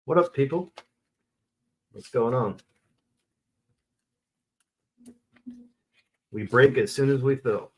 What up, people? What's going on? We break as soon as we fill.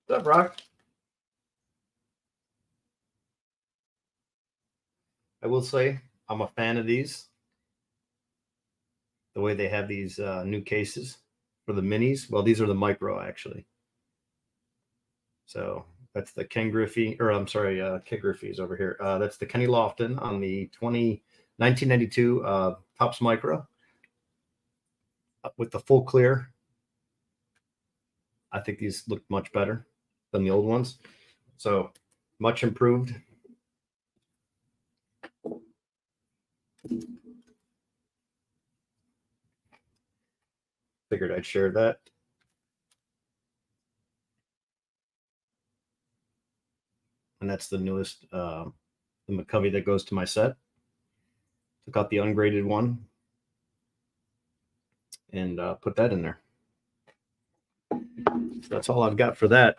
What's up, Rock? I will say I'm a fan of these. The way they have these new cases for the minis. Well, these are the micro, actually. So that's the Ken Griffey, or I'm sorry, Ken Griffey's over here. That's the Kenny Lofton on the 1992 Topps Micro with the full clear. I think these look much better than the old ones. So much improved. Figured I'd share that. And that's the newest, the McCovey that goes to my set. Took out the ungraded one and put that in there. So that's all I've got for that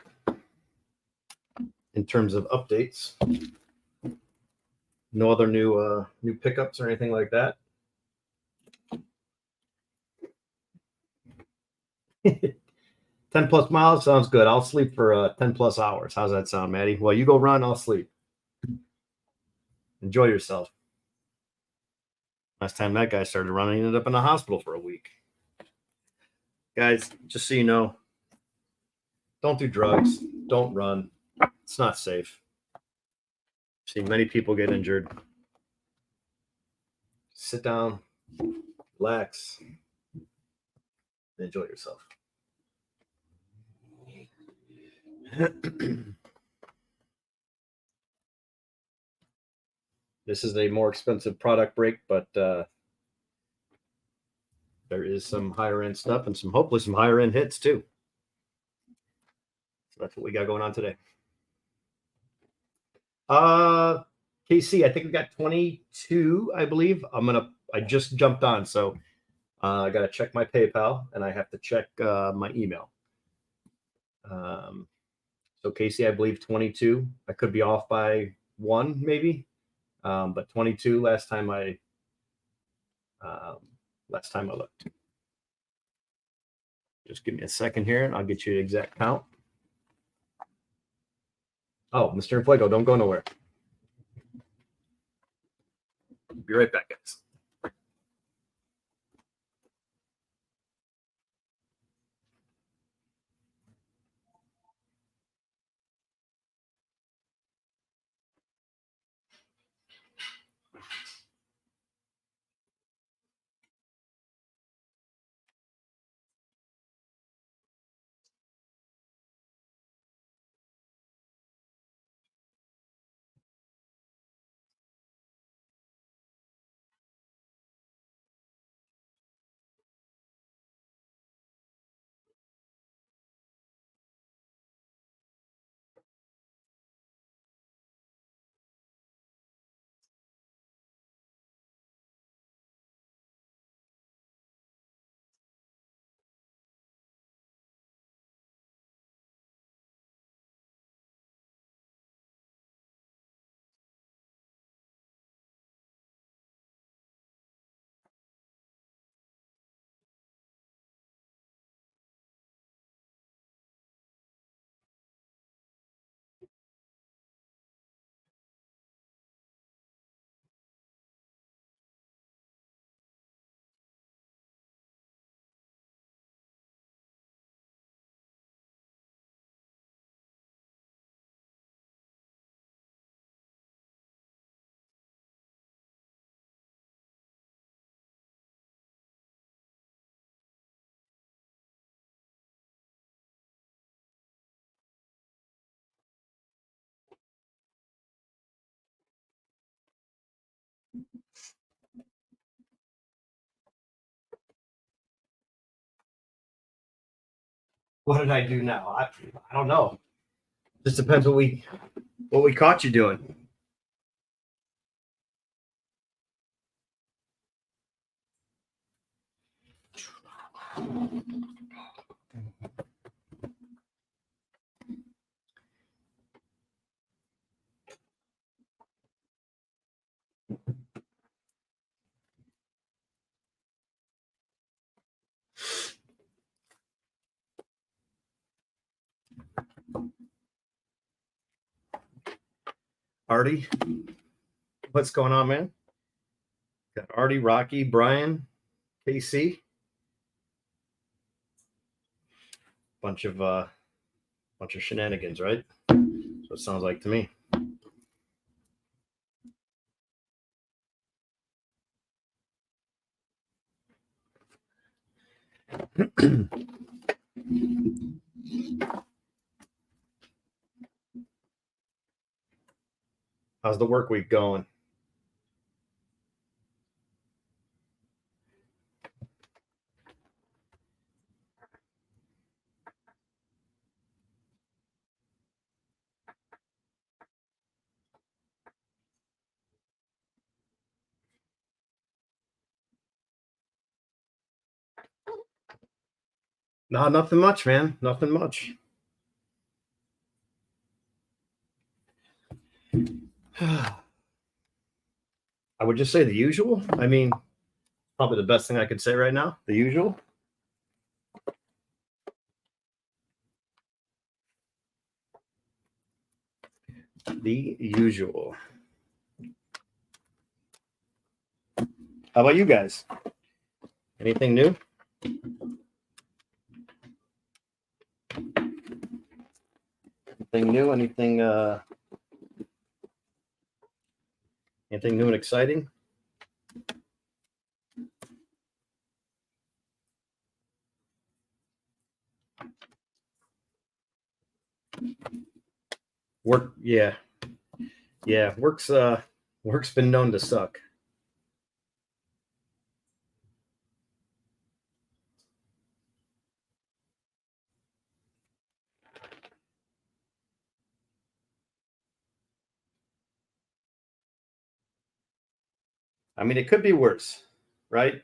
in terms of updates. No other new pickups or anything like that. 10 plus miles sounds good. I'll sleep for 10 plus hours. How's that sound, Maddie? Well, you go run, I'll sleep. Enjoy yourself. Last time that guy started running, he ended up in the hospital for a week. Guys, just so you know, don't do drugs. Don't run. It's not safe. I've seen many people get injured. Sit down, relax, and enjoy yourself. This is a more expensive product break, but there is some higher end stuff and hopefully some higher end hits too. So that's what we got going on today. KC, I think we got 22, I believe. I just jumped on, so I got to check my PayPal and I have to check my email. So Casey, I believe 22. I could be off by one, maybe, but 22 last time I looked. Just give me a second here, and I'll get you the exact count. Oh, Mr. Fuego, don't go nowhere. Be right back, guys. What did I do now? I don't know. Just depends what we caught you doing. Artie, what's going on, man? Got Artie, Rocky, Brian, KC. Bunch of shenanigans, right? That's what it sounds like to me. How's the work week going? No, nothing much, man. Nothing much. I would just say the usual. I mean, probably the best thing I could say right now. The usual. The usual. How about you guys? Anything new? Anything new? Anything new and exciting? Work, yeah. Yeah, work's been known to suck. I mean, it could be worse, right?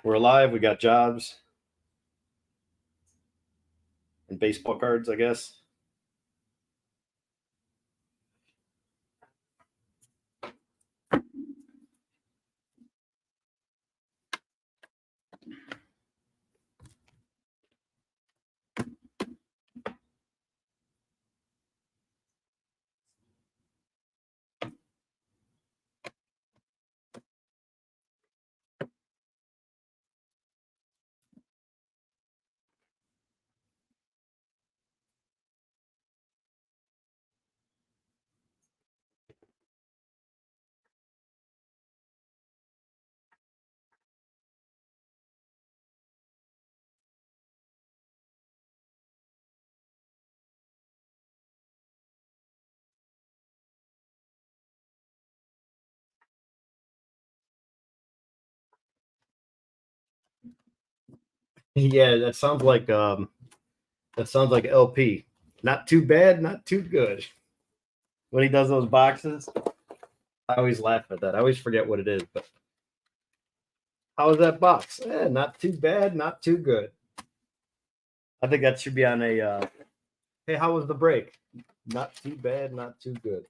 We're alive, we got jobs and baseball cards, I guess. Yeah, that sounds like LP. Not too bad, not too good. When he does those boxes, I always laugh at that. I always forget what it is, but how was that box? Not too bad, not too good. I think that should be on a hey, how was the break? Not too bad, not too good.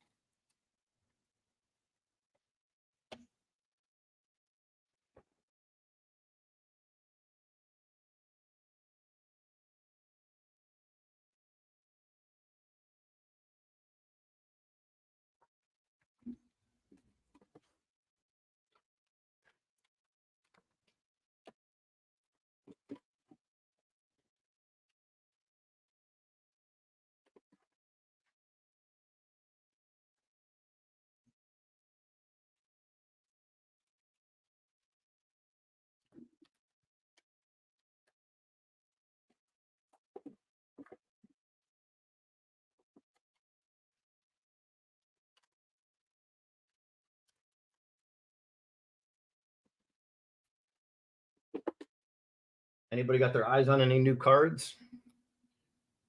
Anybody got their eyes on any new cards?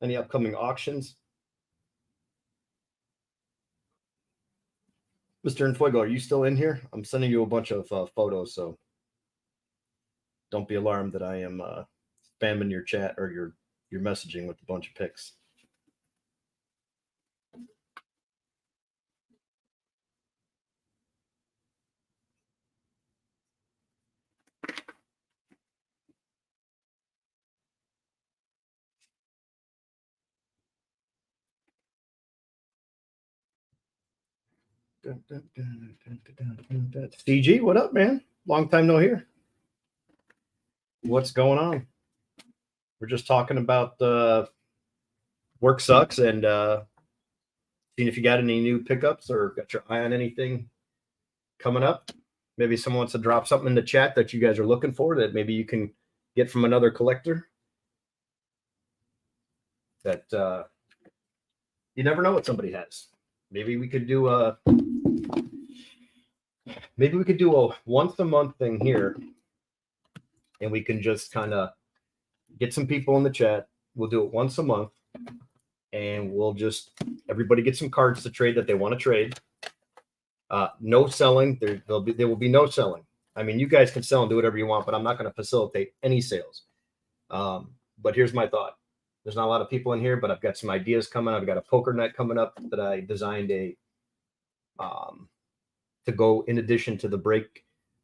Any upcoming auctions? Mr. Infuego, are you still in here? I'm sending you a bunch of photos, so don't be alarmed that I am spamming your chat or your messaging with a bunch of pics. CG, what up, man? Long time no hear. What's going on? We're just talking about work sucks and seeing if you got any new pickups or got your eye on anything coming up. Maybe someone wants to drop something in the chat that you guys are looking for that maybe you can get from another collector. That you never know what somebody has. Maybe we could do a once a month thing here, and we can just kind of get some people in the chat. We'll do it once a month, and we'll just everybody get some cards to trade that they want to trade. No selling. There will be no selling. I mean, you guys can sell and do whatever you want, but I'm not going to facilitate any sales. But here's my thought. There's not a lot of people in here, but I've got some ideas coming. I've got a poker night coming up that I designed to go in addition to the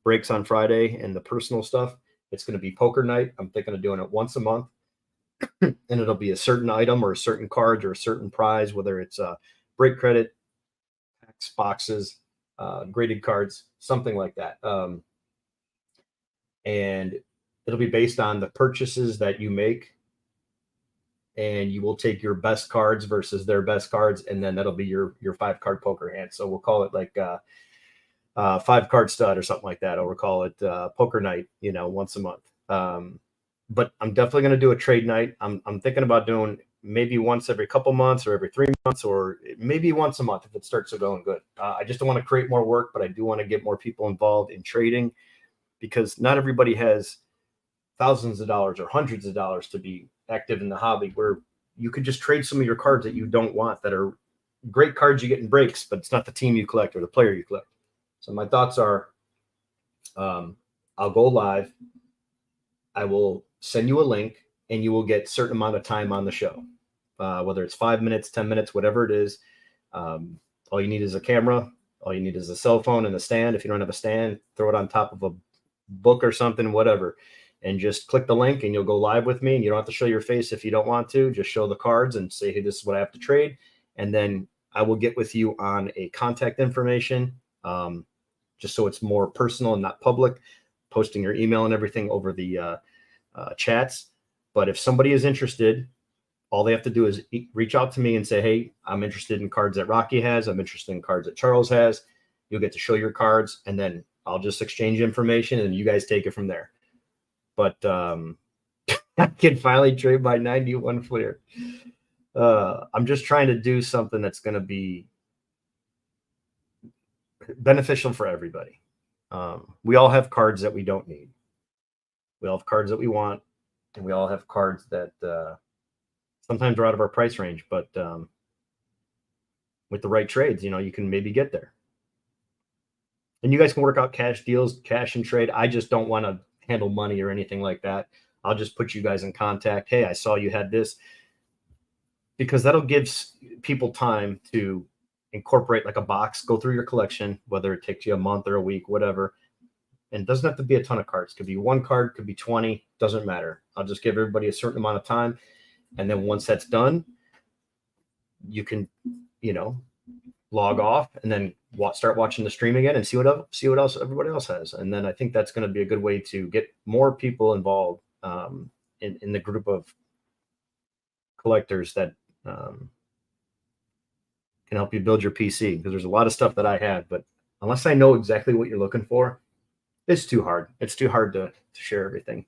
breaks on Friday and the personal stuff. It's going to be poker night. I'm thinking of doing it once a month, and it'll be a certain item or a certain card or a certain prize, whether it's break credit, packs, boxes, graded cards, something like that. And it'll be based on the purchases that you make. And you will take your best cards versus their best cards, and then that'll be your 5-card poker hand. So we'll call it like 5-card stud or something like that, or we'll call it poker night, once a month. But I'm definitely going to do a trade night. I'm thinking about doing maybe once every couple months or every 3 months, or maybe once a month if it starts to going good. I just don't want to create more work, but I do want to get more people involved in trading, because not everybody has thousands of dollars or hundreds of dollars to be active in the hobby, where you could just trade some of your cards that you don't want, that are great cards you get in breaks, but it's not the team you collect or the player you collect. So my thoughts are, I'll go live. I will send you a link, and you will get a certain amount of time on the show, whether it's 5 minutes, 10 minutes, whatever it is. All you need is a camera. All you need is a cell phone and a stand. If you don't have a stand, throw it on top of a book or something, whatever. And just click the link, and you'll go live with me. And you don't have to show your face if you don't want to. Just show the cards and say, hey, this is what I have to trade. And then I will get with you on a contact information, just so it's more personal and not public, posting your email and everything over the chats. But if somebody is interested, all they have to do is reach out to me and say, hey, I'm interested in cards that Rocky has. I'm interested in cards that Charles has. You'll get to show your cards, and then I'll just exchange information, and you guys take it from there. But I can finally trade my 91 Fleer. I'm just trying to do something that's going to be beneficial for everybody. We all have cards that we don't need. We all have cards that we want, and we all have cards that sometimes are out of our price range. But with the right trades, you can maybe get there. And you guys can work out cash deals, cash and trade. I just don't want to handle money or anything like that. I'll just put you guys in contact. Hey, I saw you had this, because that'll give people time to incorporate like a box, go through your collection, whether it takes you a month or a week, whatever. And it doesn't have to be a ton of cards. Could be 1 card, could be 20, doesn't matter. I'll just give everybody a certain amount of time. And then once that's done, you can, log off and then start watching the stream again and see what else everybody else has. And then I think that's going to be a good way to get more people involved in the group of collectors that can help you build your PC, because there's a lot of stuff that I have, but unless I know exactly what you're looking for, it's too hard. It's too hard to share everything.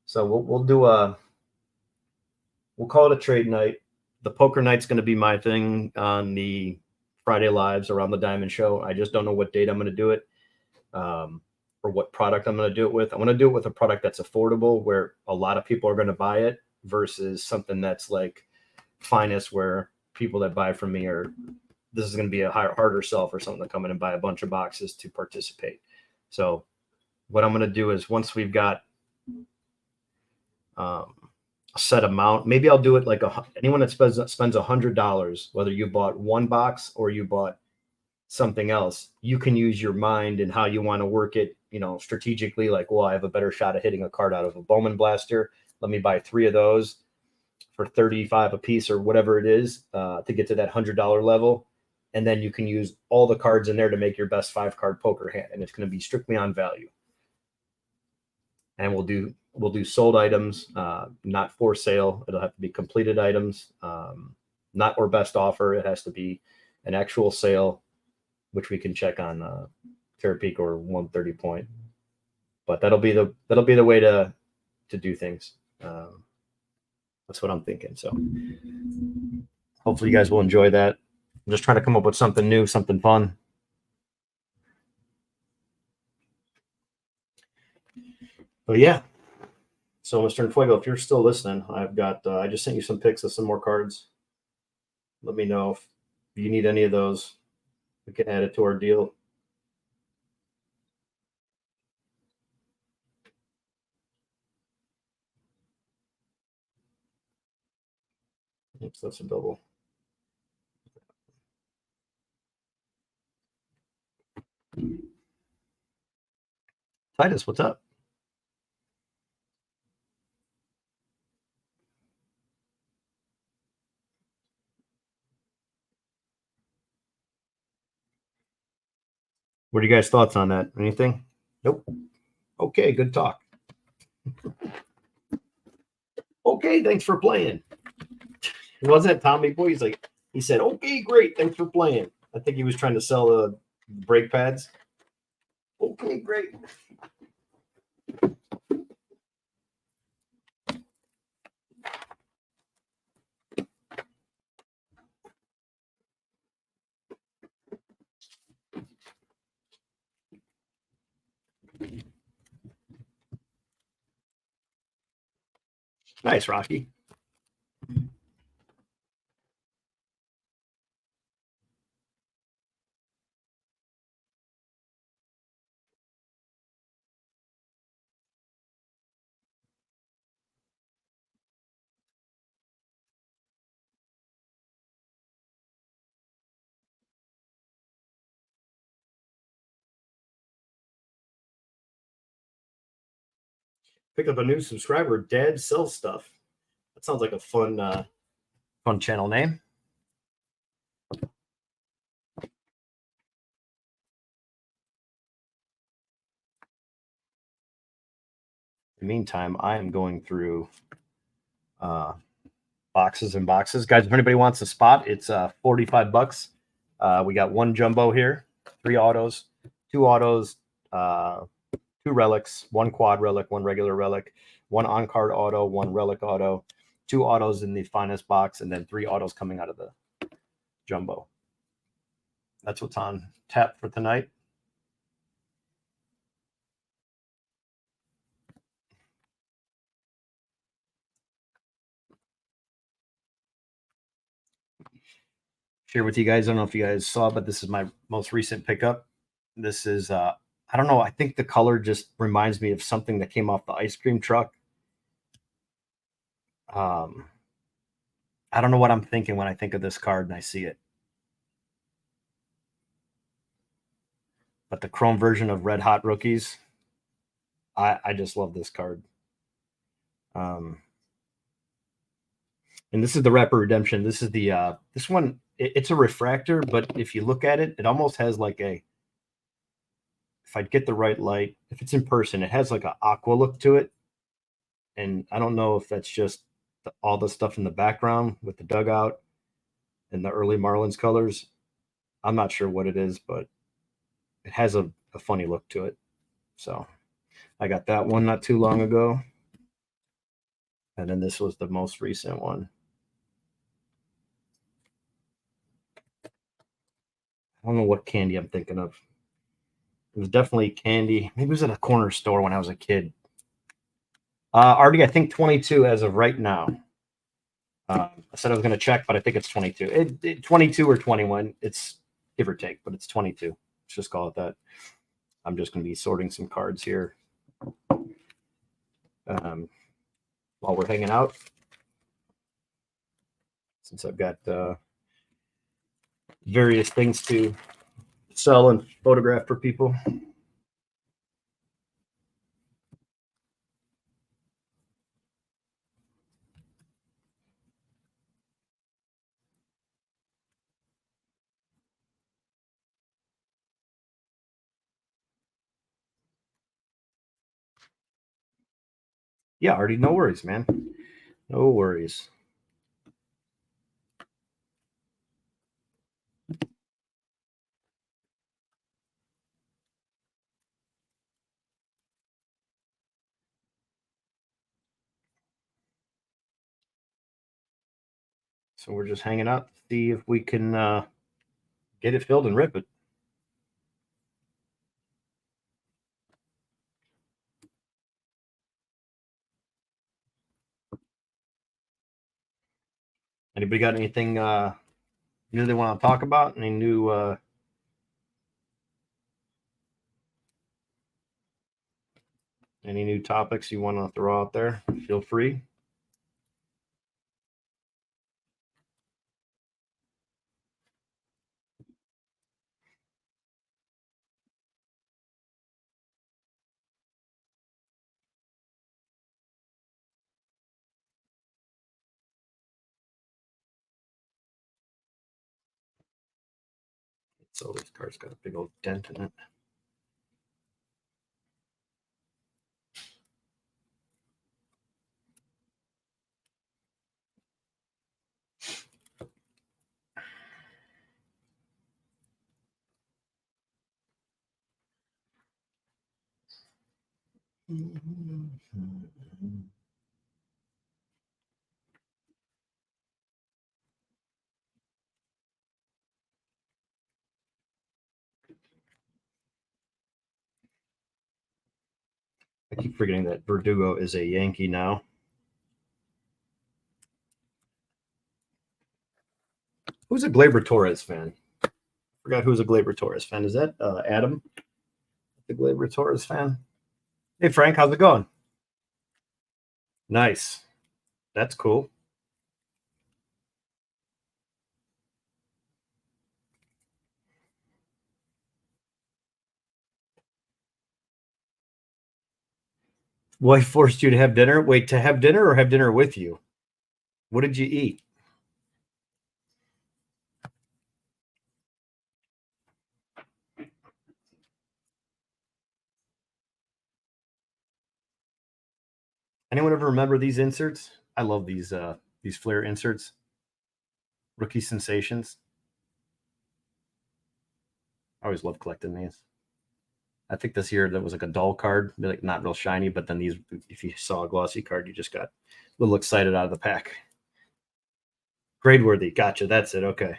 So we'll call it a trade night. The poker night's going to be my thing on the Friday lives around the Diamond Show. I just don't know what date I'm going to do it. or what product I'm going to do it with. I want to do it with a product that's affordable, where a lot of people are going to buy it, versus something that's like Finest, where people that buy from me are, this is going to be a harder sell for someone to come in and buy a bunch of boxes to participate. So what I'm going to do is, once we've got a set amount, maybe I'll do it like anyone that spends $100, whether you bought one box or you bought something else, you can use your mind and how you want to work it, strategically. Like, well, I have a better shot of hitting a card out of a Bowman Blaster. Let me buy 3 of those for $35 a piece or whatever it is, to get to that $100 level. And then you can use all the cards in there to make your best 5-card poker hand. And it's going to be strictly on value. And we'll do sold items, not for sale. It'll have to be completed items, not or best offer. It has to be an actual sale, which we can check on Terapeak or 130 Point. But that'll be the way to do things. That's what I'm thinking. So hopefully you guys will enjoy that. I'm just trying to come up with something new, something fun. But yeah. So Mr. Fuego, if you're still listening, I've got, I just sent you some pics of some more cards. Let me know if you need any of those. We can add it to our deal. Oops, that's a double. Titus, what's up? What are you guys' thoughts on that? Anything? Nope. Okay, good talk. Okay, thanks for playing. Wasn't it Tommy Boy? He said, okay, great, thanks for playing. I think he was trying to sell the brake pads. Okay, great. Nice, Rocky. Pick up a new subscriber. Dad sells stuff. That sounds like a fun channel name. In the meantime, I am going through boxes and boxes. Guys, if anybody wants a spot, it's $45. We got 1 jumbo here, 3 autos, 2 autos, 2 relics, 1 quad relic, 1 regular relic, 1 on-card auto, 1 relic auto, 2 autos in the Finest box, and then 3 autos coming out of the jumbo. That's what's on tap for tonight. Share with you guys. I don't know if you guys saw, but this is my most recent pickup. This is I don't know. I think the color just reminds me of something that came off the ice cream truck. I don't know what I'm thinking when I think of this card and I see it. But the chrome version of Red Hot Rookies, I just love this card. And this is the Rapper Redemption. This is the this one. It's a refractor, but if you look at it, it almost has like a, if I'd get the right light, if it's in person, it has like an aqua look to it. And I don't know if that's just all the stuff in the background with the dugout and the early Marlins colors. I'm not sure what it is, but it has a funny look to it. So I got that one not too long ago. And then this was the most recent one. I don't know what candy I'm thinking of. It was definitely candy. Maybe it was at a corner store when I was a kid. Artie, I think 22 as of right now. I said I was going to check, but I think it's 22. 22 or 21. It's give or take, but it's 22. Let's just call it that. I'm just going to be sorting some cards here while we're hanging out, since I've got various things to sell and photograph for people. Yeah, Artie, no worries, man. No worries. So we're just hanging out to see if we can get it filled and rip it. Anybody got anything new they want to talk about? Any new topics you want to throw out there? Feel free. So this card's got a big old dent in it. I keep forgetting that Verdugo is a Yankee now. Who's a Gleyber Torres fan? Forgot who's a Gleyber Torres fan. Is that Adam, the Gleyber Torres fan? Hey Frank, how's it going? Nice. That's cool. Wife forced you to have dinner? Wait, to have dinner or have dinner with you? What did you eat? Anyone ever remember these inserts? I love these Flair inserts. Rookie sensations. I always love collecting these. I think this year that was like a dull card, like not real shiny, but then these, if you saw a glossy card, you just got a little excited out of the pack. Grade worthy. Gotcha. That's it. Okay.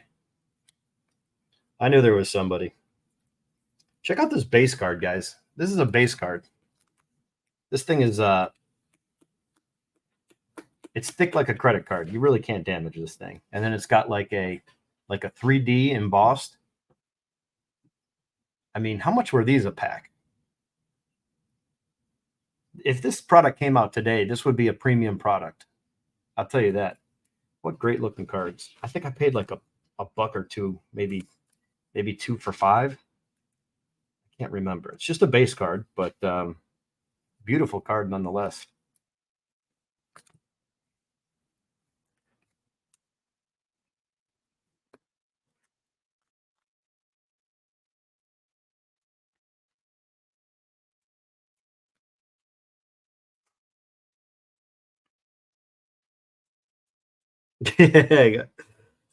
I knew there was somebody. Check out this base card, guys. This is a base card. This thing is it's thick like a credit card. You really can't damage this thing. And then it's got like a 3D embossed. I mean, how much were these a pack? If this product came out today, this would be a premium product. I'll tell you that. What great looking cards. I think I paid like a buck or two, maybe two for $5. I can't remember. It's just a base card, but beautiful card nonetheless.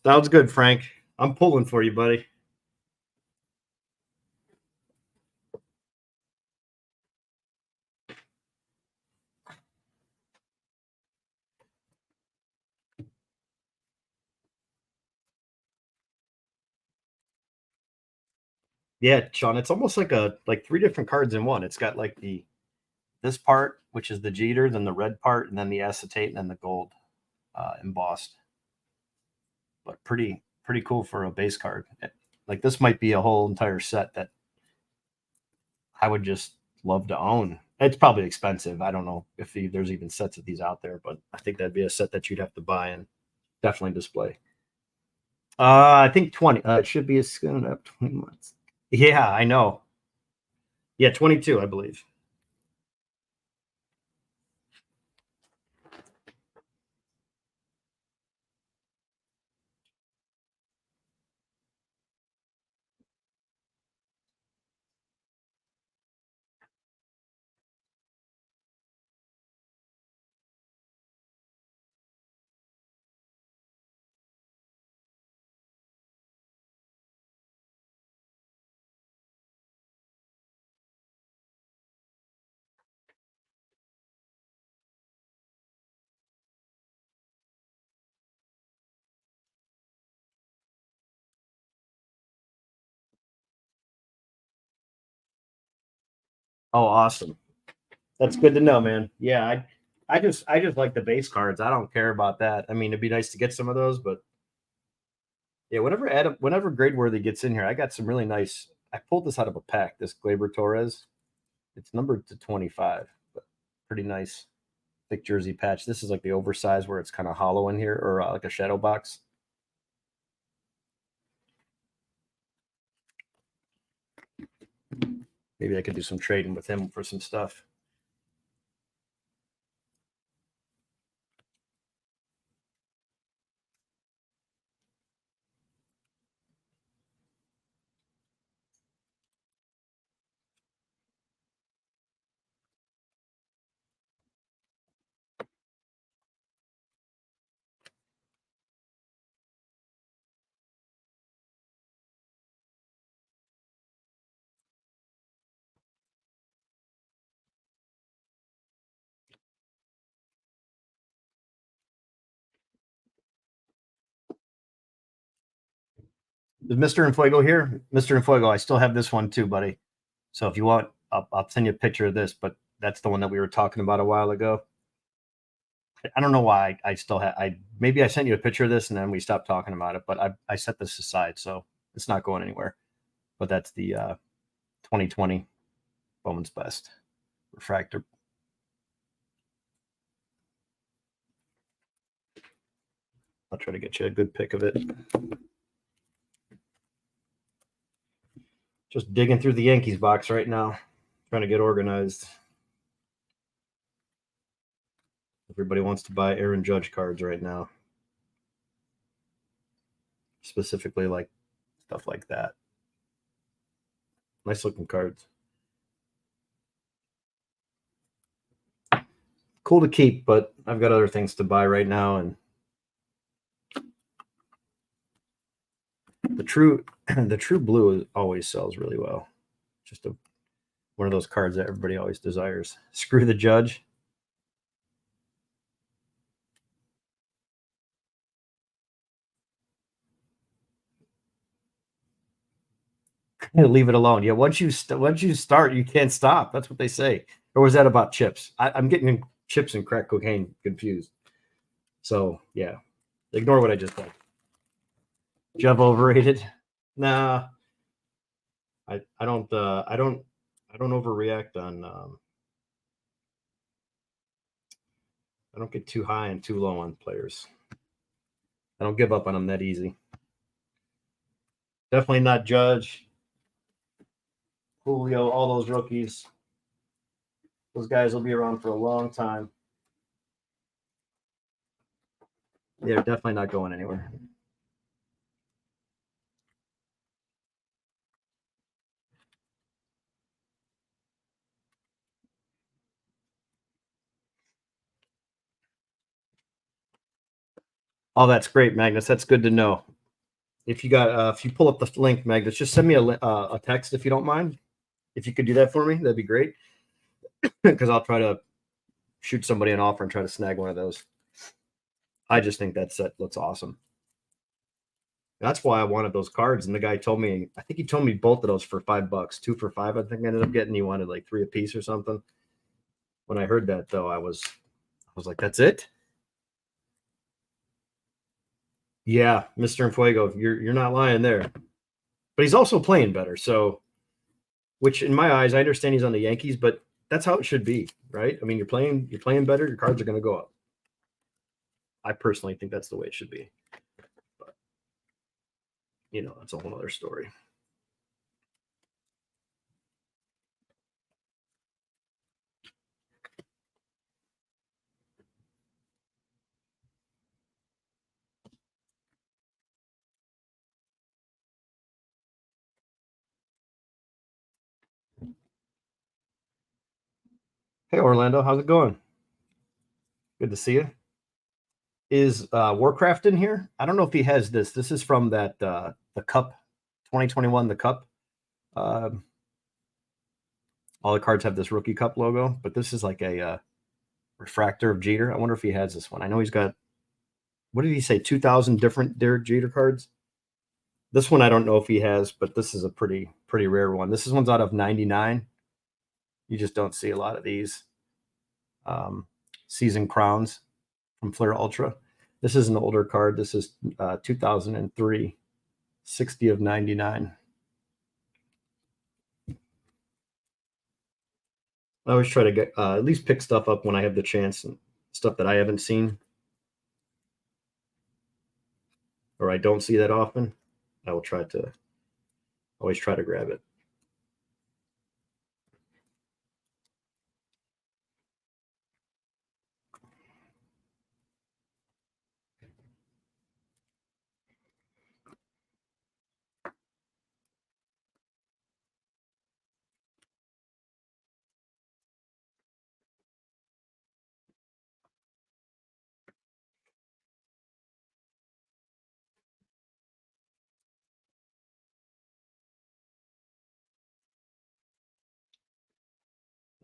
Sounds good, Frank. I'm pulling for you, buddy. Yeah, Sean, it's almost like three different cards in one. It's got like this part, which is the Jeter, then the red part, and then the acetate, and then the gold embossed. But pretty cool for a base card. Like this might be a whole entire set that I would just love to own. It's probably expensive. I don't know if there's even sets of these out there, but I think that'd be a set that you'd have to buy and definitely display. I think 20. It should be a skin up 20 months. Yeah, I know. Yeah, 22, I believe. Oh, awesome. That's good to know, man. Yeah, I just like the base cards. I don't care about that. I mean, it'd be nice to get some of those, but yeah, whenever Gradeworthy gets in here, I got some really nice. I pulled this out of a pack. This Glaber Torres, it's numbered to 25, but pretty nice thick jersey patch. This is like the oversized where it's kind of hollow in here, or like a shadow box. Maybe I could do some trading with him for some stuff. Is Mr. Infuego here? Mr. Infuego, I still have this one too, buddy. So if you want, I'll send you a picture of this, but that's the one that we were talking about a while ago. I don't know why I still have. Maybe I sent you a picture of this and then we stopped talking about it, but I set this aside, so it's not going anywhere. But that's the 2020 Bowman's Best refractor. I'll try to get you a good pic of it. Just digging through the Yankees box right now, trying to get organized. Everybody wants to buy Aaron Judge cards right now, specifically like stuff like that. Nice looking cards. Cool to keep, but I've got other things to buy right now, and the true blue always sells really well. Just one of those cards that everybody always desires. Screw the Judge. Leave it alone. Yeah, once you start, you can't stop. That's what they say. Or was that about chips? I'm getting chips and crack cocaine confused. So yeah, ignore what I just said. Jeff overrated. Nah, I don't overreact on. I don't get too high and too low on players. I don't give up on them that easy. Definitely not Judge, Julio, all those rookies. Those guys will be around for a long time. They're definitely not going anywhere. Oh, that's great, Magnus. That's good to know. If you pull up the link, Magnus, just send me a text if you don't mind. If you could do that for me, that'd be great. Because I'll try to shoot somebody an offer and try to snag one of those. I just think that set looks awesome. That's why I wanted those cards. And the guy told me, I think he told me both of those for $5, 2 for $5. I think I ended up getting. He wanted like 3 a piece or something. When I heard that, though, I was like, that's it. Yeah, Mr. Fuego, you're not lying there. But he's also playing better. So, which in my eyes, I understand he's on the Yankees, but that's how it should be, right? I mean, you're playing better, your cards are going to go up. I personally think that's the way it should be. But that's a whole other story. Hey, Orlando, how's it going? Good to see you. Is Warcraft in here? I don't know if he has this. This is from that the Cup 2021, the Cup. All the cards have this Rookie Cup logo, but this is like a refractor of Jeter. I wonder if he has this one. I know he's got, what did he say, 2,000 different Derek Jeter cards? This one I don't know if he has, but this is a pretty rare one. This is one's out of 99. You just don't see a lot of these. Season Crowns from Flair Ultra. This is an older card. This is 2003, 60 of 99. I always try to get at least pick stuff up when I have the chance, and stuff that I haven't seen or I don't see that often. I will always try to grab it.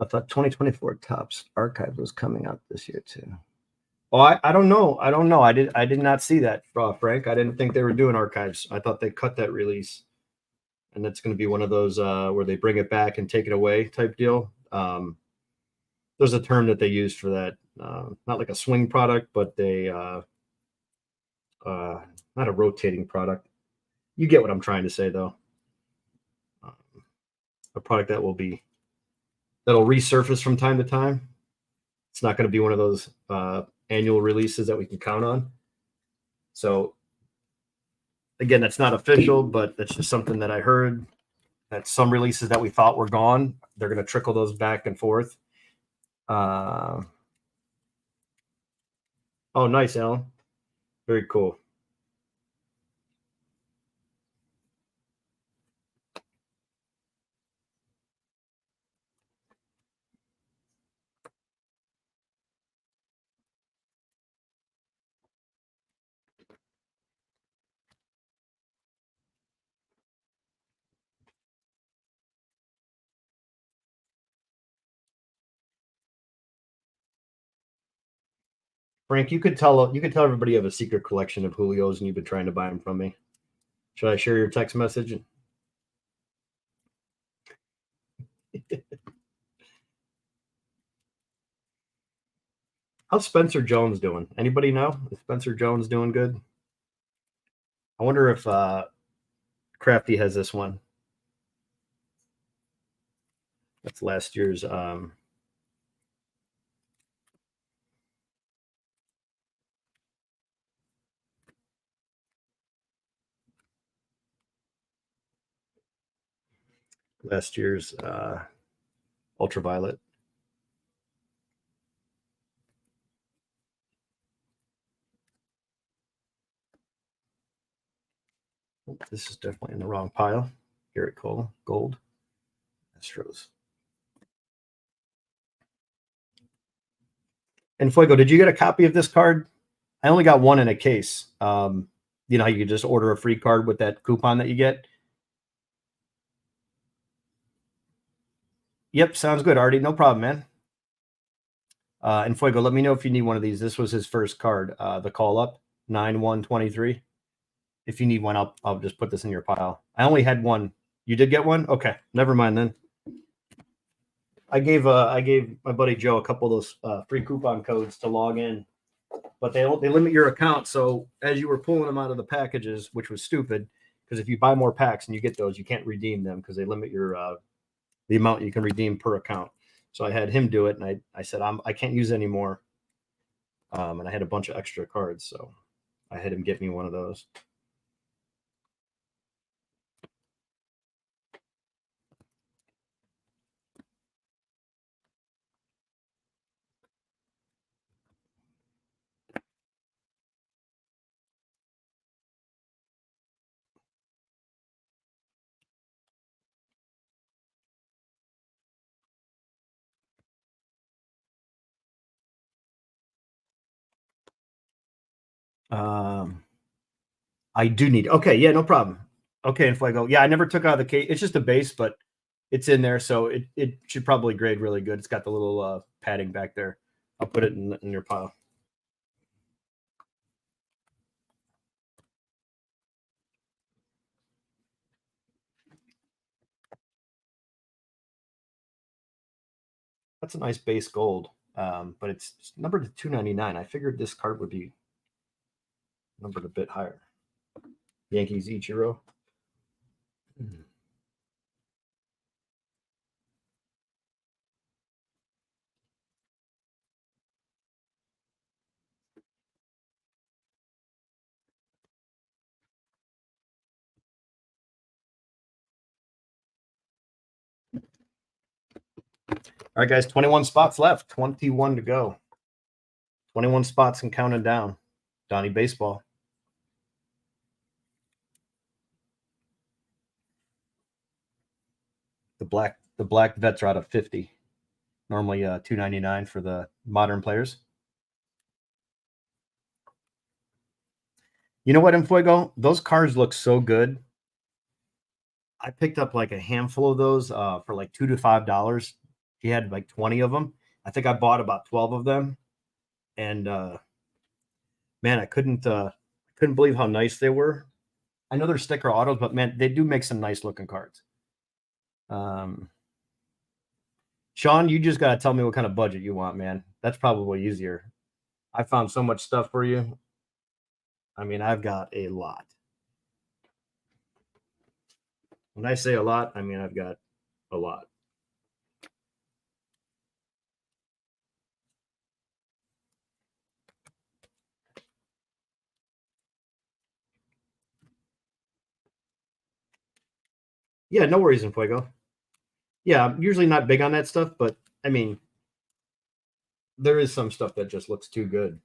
I thought 2024 Topps Archive was coming out this year too. Oh, I don't know. I don't know. I did not see that, Frank. I didn't think they were doing archives. I thought they cut that release, and that's going to be one of those where they bring it back and take it away type deal. There's a term that they used for that. Not like a swing product, but not a rotating product. You get what I'm trying to say, though. A product that'll resurface from time to time. It's not going to be one of those annual releases that we can count on. So again, that's not official, but that's just something that I heard, that some releases that we thought were gone, they're going to trickle those back and forth. Oh, nice, Alan. Very cool. Frank, you could tell everybody you have a secret collection of Julios and you've been trying to buy them from me. Should I share your text message? How's Spencer Jones doing? Anybody know? Is Spencer Jones doing good? I wonder if Crafty has this one. That's last year's. Last year's ultraviolet. This is definitely in the wrong pile. Garrett Cole, gold. Astros. And Fuego, did you get a copy of this card? I only got one in a case. You know how you could just order a free card with that coupon that you get? Yep, sounds good, Artie. No problem, man. And Fuego, let me know if you need one of these. This was his first card, the call up, 9/1/23. If you need one, I'll just put this in your pile. I only had one. You did get one? Okay, never mind then. I gave my buddy Joe a couple of those free coupon codes to log in, but they limit your account. So as you were pulling them out of the packages, which was stupid, because if you buy more packs and you get those, you can't redeem them because they limit your the amount you can redeem per account. So I had him do it, and I said I can't use it anymore, and I had a bunch of extra cards, so I had him get me one of those. I do need. Okay, yeah, no problem. Okay, and Fuego. Yeah, I never took out the case. It's just a base, but it's in there, so it should probably grade really good. It's got the little padding back there. I'll put it in your pile. That's a nice base gold, but it's numbered to 299. I figured this card would be numbered a bit higher. Yankees Ichiro. All right, guys, 21 spots left, 21 to go. 21 spots and counting down. Donnie Baseball. The black vets are out of 50. Normally $2.99 for the modern players. You know what, Enfuego? Those cards look so good. I picked up like a handful of those for like $2 to $5. He had like 20 of them. I think I bought about 12 of them. And man, I couldn't believe how nice they were. I know they're sticker autos, but man, they do make some nice looking cards. Sean, you just got to tell me what kind of budget you want, man. That's probably easier. I found so much stuff for you. I mean, I've got a lot. When I say a lot, I mean I've got a lot. Yeah, no worries, in Fuego. Yeah, I'm usually not big on that stuff, but I mean, there is some stuff that just looks too good.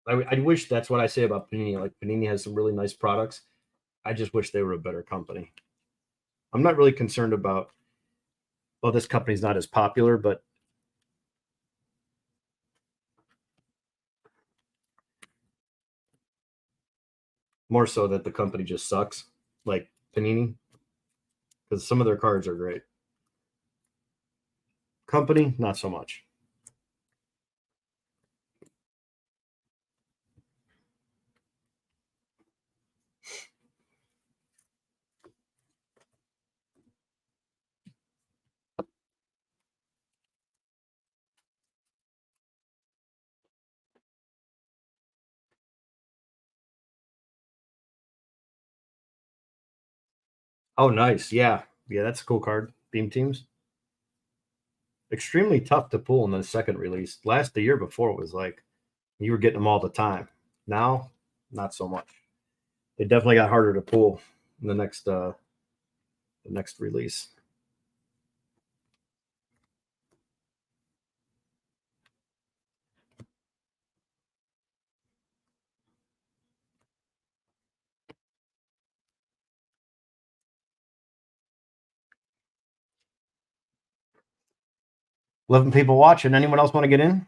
I wish that's what I say about Panini. Like Panini has some really nice products. I just wish they were a better company. I'm not really concerned about, well, this company's not as popular, but more so that the company just sucks, like Panini, because some of their cards are great. Company, not so much. Oh, nice. Yeah. Yeah, that's a cool card. Beam teams. Extremely tough to pull in the second release. The year before was like you were getting them all the time. Now, not so much. They definitely got harder to pull in the next release. Eleven people watching. Anyone else want to get in?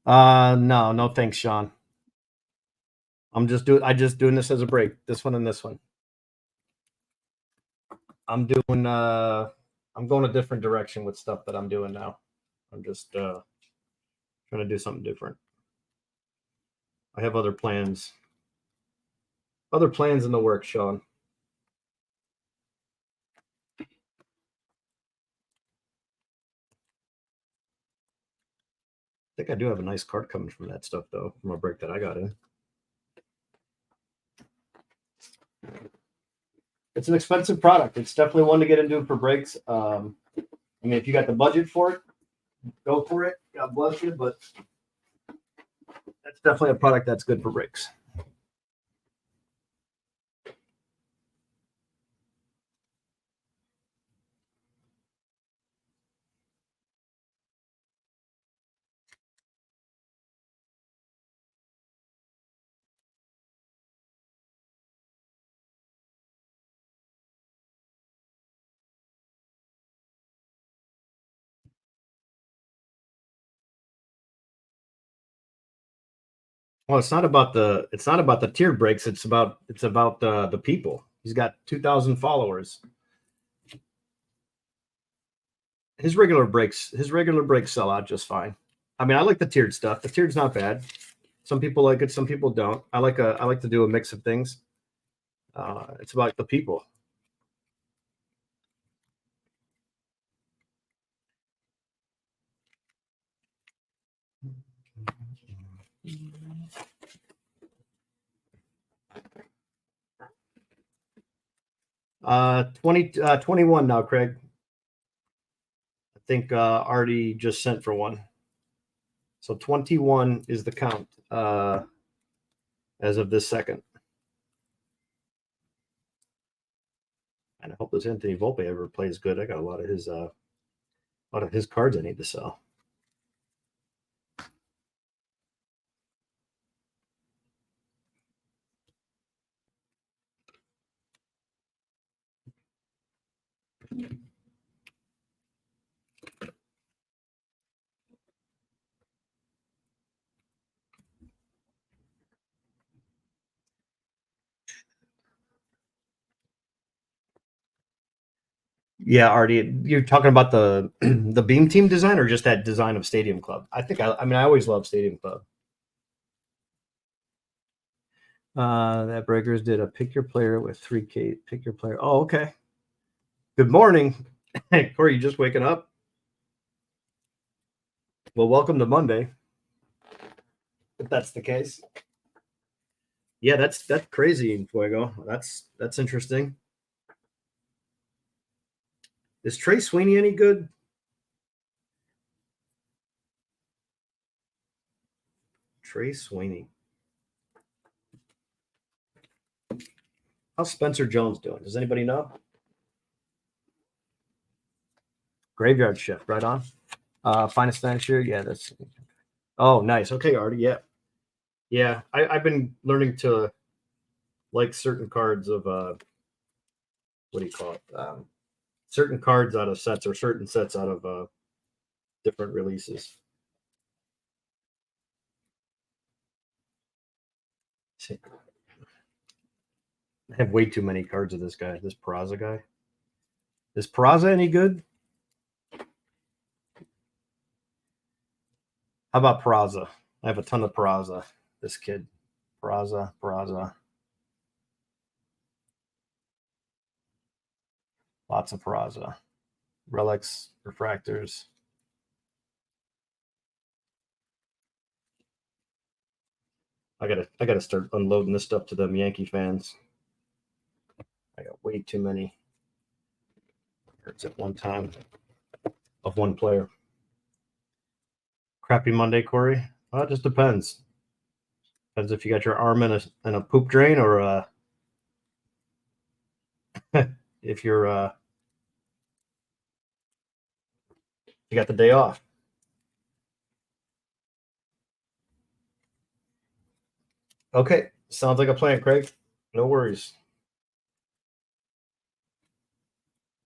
No, thanks, Sean. I'm just doing this as a break. This one and this one. I'm going a different direction with stuff that I'm doing now. I'm just trying to do something different. I have other plans. Other plans in the works, Sean. I think I do have a nice card coming from that stuff, though, from a break that I got in. It's an expensive product. It's definitely one to get into for breaks. I mean, if you got the budget for it, go for it. God bless you, but that's definitely a product that's good for breaks. Well, it's not about the tiered breaks. It's about the people. He's got 2,000 followers. His regular breaks sell out just fine. I mean, I like the tiered stuff. The tiered's not bad. Some people like it, some people don't. I like to do a mix of things. It's about the people. Uh, 21 now, Craig. I think Artie just sent for one. So 21 is the count as of this second. And I hope this Anthony Volpe ever plays good. I got a lot of his cards I need to sell. Yeah, Artie, you're talking about the the Beam Team design or just that design of Stadium Club? I mean, I always love Stadium Club. That Breakers did a pick your player with 3K. Pick your player. Oh, okay. Good morning. Hey, Corey, you just waking up? Well, welcome to Monday. If that's the case. Yeah, that's crazy, Fuego. That's interesting. Is Trey Sweeney any good? Trey Sweeney. How's Spencer Jones doing? Does anybody know? Graveyard Shift, right on. Finest finisher. Yeah, that's. Oh, nice. Okay, Artie. Yeah, yeah. I've been learning to like certain cards of what do you call it? Certain cards out of sets or certain sets out of different releases. See, I have way too many cards of this guy. This Peraza guy. Is Peraza any good? How about Peraza? I have a ton of Peraza. This kid, Peraza. Lots of Peraza. Relics, refractors. I gotta start unloading this stuff to them Yankee fans. I got way too many cards at one time of one player. Crappy Monday, Corey. Well, it just depends. Depends if you got your arm in a poop drain or if you're you got the day off. Okay, sounds like a plan, Craig. No worries.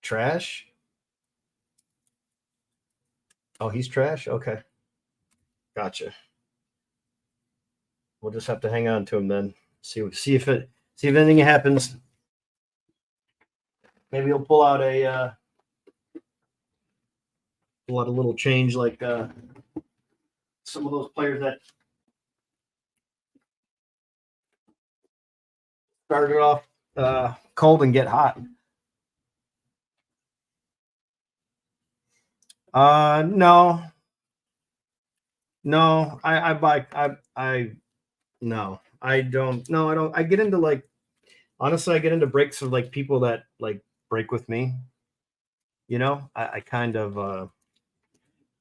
Trash. Oh, he's trash. Okay, gotcha. We'll just have to hang on to him then. See if anything happens. Maybe he'll pull out a little change like some of those players that Start it off cold and get hot. No, no, I buy, no, I don't, no, I don't. I get into like, honestly, I get into breaks of like people that like break with me. I kind of,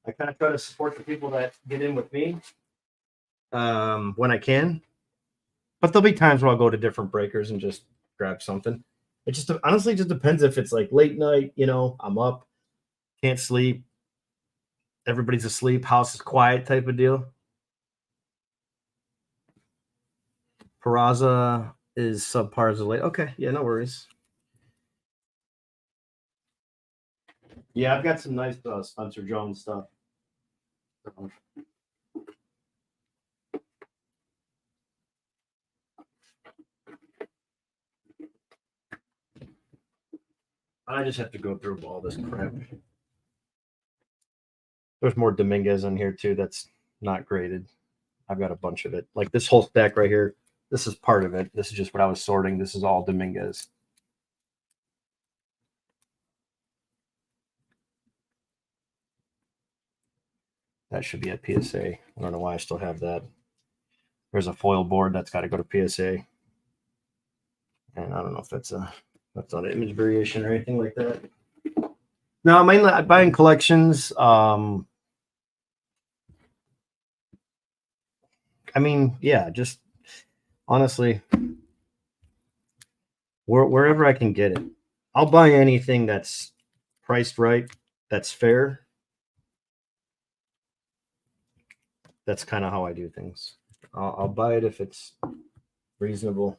try to support the people that get in with me when I can. But there'll be times where I'll go to different breakers and just grab something. It just honestly just depends if it's like late night, I'm up, can't sleep, everybody's asleep, house is quiet type of deal. Peraza is subpar as of late. Okay, yeah, no worries. Yeah, I've got some nice Spencer Jones stuff. I just have to go through all this crap. There's more Dominguez in here too. That's not graded. I've got a bunch of it. Like this whole stack right here. This is part of it. This is just what I was sorting. This is all Dominguez. That should be at PSA. I don't know why I still have that. There's a foil board that's got to go to PSA. And I don't know if that's not an image variation or anything like that. No, mainly I buy in collections. I mean, yeah, just honestly, wherever I can get it, I'll buy anything that's priced right, that's fair. That's kind of how I do things. I'll buy it if it's reasonable.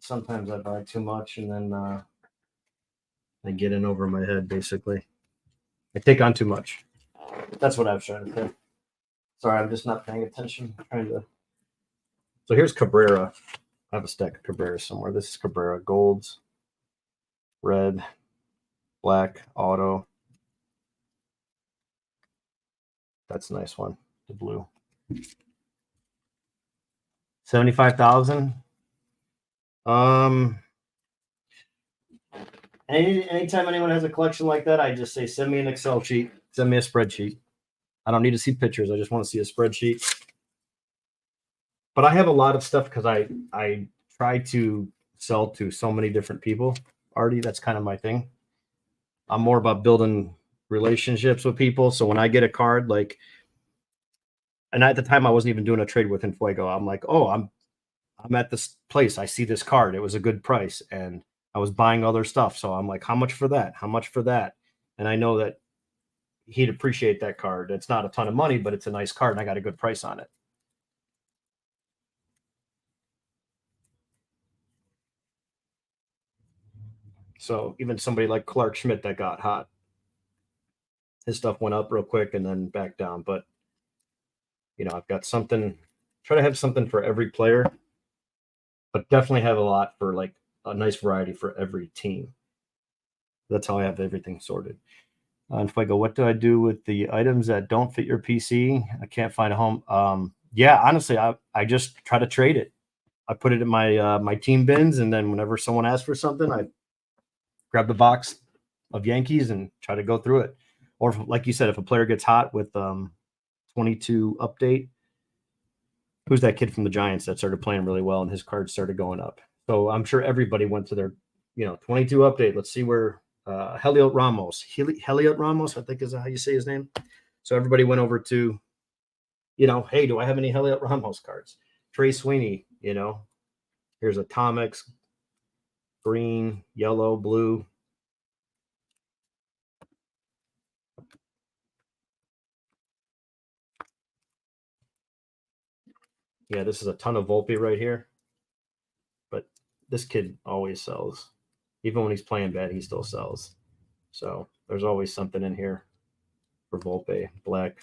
Sometimes I buy too much and then I get in over my head, basically. I take on too much. That's what I was trying to say. Sorry, I'm just not paying attention. So here's Cabrera. I have a stack of Cabrera somewhere. This is Cabrera. Golds, red, black, auto. That's a nice one. The blue. 75,000. Anytime anyone has a collection like that, I just say send me an Excel sheet, send me a spreadsheet. I don't need to see pictures. I just want to see a spreadsheet. But I have a lot of stuff because I try to sell to so many different people. Already, that's kind of my thing. I'm more about building relationships with people. So when I get a card, like, and at the time I wasn't even doing a trade with Infuego. I'm like, oh, I'm at this place. I see this card. It was a good price, and I was buying other stuff. So I'm like, how much for that? How much for that? And I know that he'd appreciate that card. It's not a ton of money, but it's a nice card, and I got a good price on it. So even somebody like Clark Schmidt that got hot, his stuff went up real quick and then back down. But I've got something. Try to have something for every player, but definitely have a lot for like a nice variety for every team. That's how I have everything sorted. And if I go, what do I do with the items that don't fit your PC? I can't find a home. Yeah, honestly, I just try to trade it. I put it in my team bins, and then whenever someone asks for something, I grab the box of Yankees and try to go through it. Or like you said, if a player gets hot with 22 update, who's that kid from the Giants that started playing really well and his cards started going up? So I'm sure everybody went to their 22 update. Let's see where Heliot Ramos, I think is how you say his name. So everybody went over to, hey, do I have any Heliot Ramos cards? Trey Sweeney, here's Atomics, green, yellow, blue. Yeah, this is a ton of Volpe right here. But this kid always sells. Even when he's playing bad, he still sells. So there's always something in here for Volpe. Black,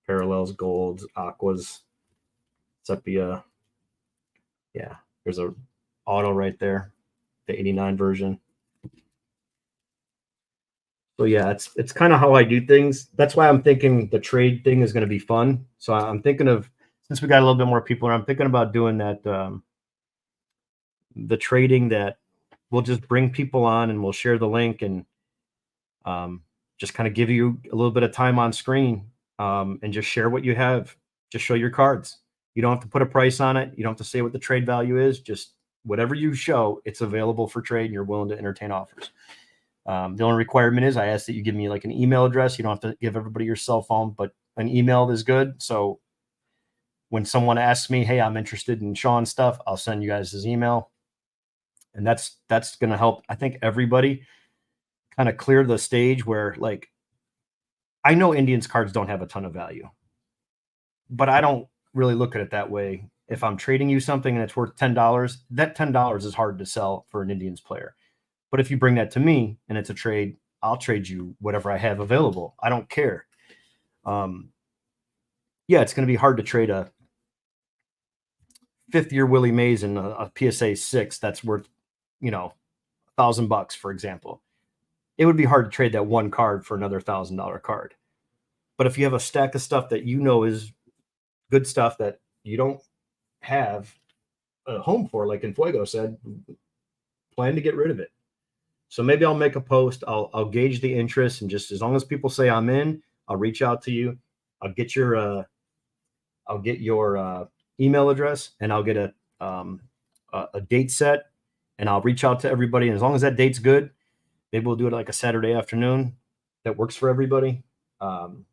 parallels, golds, aquas, sepia. Yeah, there's a auto right there, the 89 version. So yeah, it's kind of how I do things. That's why I'm thinking the trade thing is going to be fun. So I'm thinking of, since we got a little bit more people, I'm thinking about doing that the trading that we'll just bring people on and we'll share the link and um, just kind of give you a little bit of time on screen and just share what you have. Just show your cards. You don't have to put a price on it. You don't have to say what the trade value is. Just whatever you show, it's available for trade and you're willing to entertain offers. The only requirement is I ask that you give me like an email address. You don't have to give everybody your cell phone, but an email is good. So when someone asks me, hey, I'm interested in Sean's stuff, I'll send you guys his email. And that's going to help, I think, everybody kind of clear the stage where, like, I know Indians cards don't have a ton of value, but I don't really look at it that way. If I'm trading you something and it's worth $10, that $10 is hard to sell for an Indians player. But if you bring that to me and it's a trade, I'll trade you whatever I have available. I don't care. Yeah, it's going to be hard to trade a fifth-year Willie Mays and a PSA 6 that's worth, $1,000, for example. It would be hard to trade that one card for another $1,000 card. But if you have a stack of stuff that is good stuff that you don't have a home for, like Infuego said, plan to get rid of it. So maybe I'll make a post. I'll gauge the interest, and just as long as people say I'm in, I'll reach out to you. I'll get your email address, and I'll get a date set, and I'll reach out to everybody. And as long as that date's good, maybe we'll do it like a Saturday afternoon that works for everybody. And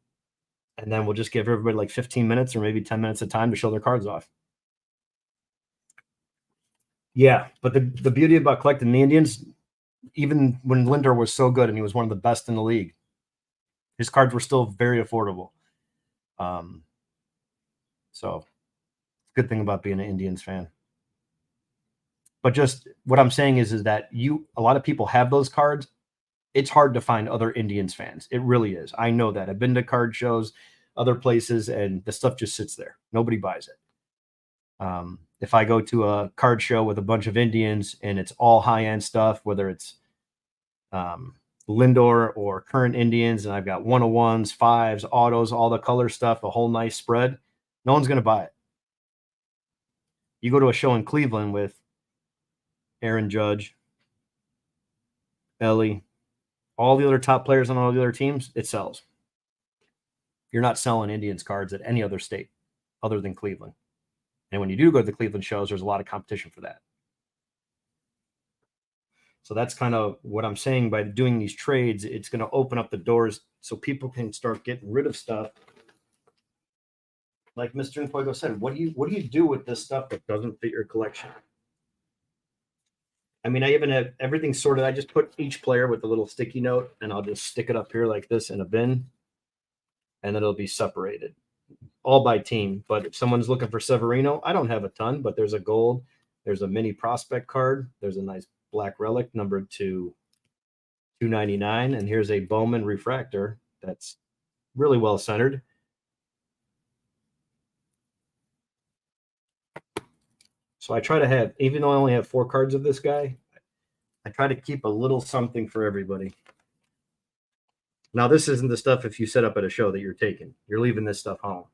then we'll just give everybody like 15 minutes or maybe 10 minutes of time to show their cards off. Yeah, but the beauty about collecting the Indians, even when Lindor was so good and he was one of the best in the league, his cards were still very affordable. So good thing about being an Indians fan. But just what I'm saying is that a lot of people have those cards. It's hard to find other Indians fans. It really is. I know that. I've been to card shows, other places, and the stuff just sits there. Nobody buys it. If I go to a card show with a bunch of Indians and it's all high-end stuff, whether it's Lindor or current Indians, and I've got 101s, 5s, autos, all the color stuff, a whole nice spread, no one's going to buy it. You go to a show in Cleveland with Aaron Judge, Ellie, all the other top players on all the other teams, it sells. You're not selling Indians cards at any other state other than Cleveland. And when you do go to the Cleveland shows, there's a lot of competition for that. So that's kind of what I'm saying by doing these trades. It's going to open up the doors so people can start getting rid of stuff. Like Mr. Infuego said, what do you do with this stuff that doesn't fit your collection? I mean, I even have everything sorted. I just put each player with a little sticky note, and I'll just stick it up here like this in a bin, and then it'll be separated, all by team. But if someone's looking for Severino, I don't have a ton, but there's a gold, there's a mini prospect card, there's a nice black relic numbered to 299, and here's a Bowman refractor that's really well centered. So I try to have, even though I only have 4 cards of this guy, I try to keep a little something for everybody. Now, this isn't the stuff if you set up at a show that you're taking. You're leaving this stuff home.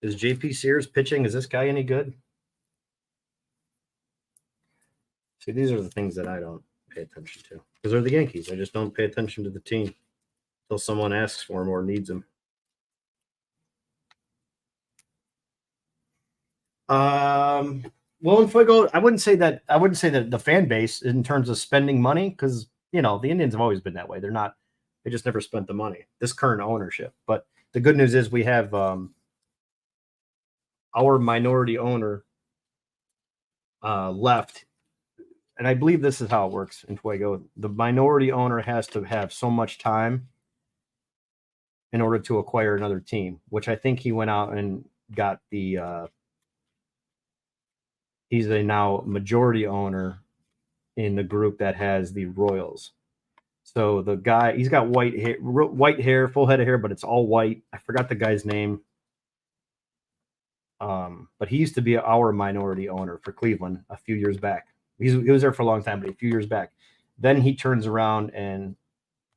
Is JP Sears pitching? Is this guy any good? See, these are the things that I don't pay attention to because they're the Yankees. I just don't pay attention to the team until someone asks for them or needs them. Well, if I go, I wouldn't say that the fan base in terms of spending money, because the Indians have always been that way. They just never spent the money. This current ownership, but the good news is we have our minority owner left, and I believe this is how it works in Fuego. The minority owner has to have so much time in order to acquire another team, which I think he went out and got the He's a now majority owner in the group that has the Royals. So the guy, he's got white hair, full head of hair, but it's all white. I forgot the guy's name. But he used to be our minority owner for Cleveland a few years back. He was there for a long time, but a few years back. Then he turns around and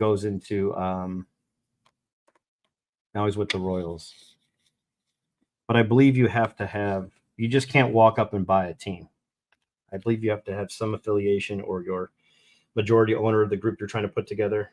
goes into now he's with the Royals. But I believe you just can't walk up and buy a team. I believe you have to have some affiliation or your majority owner of the group you're trying to put together.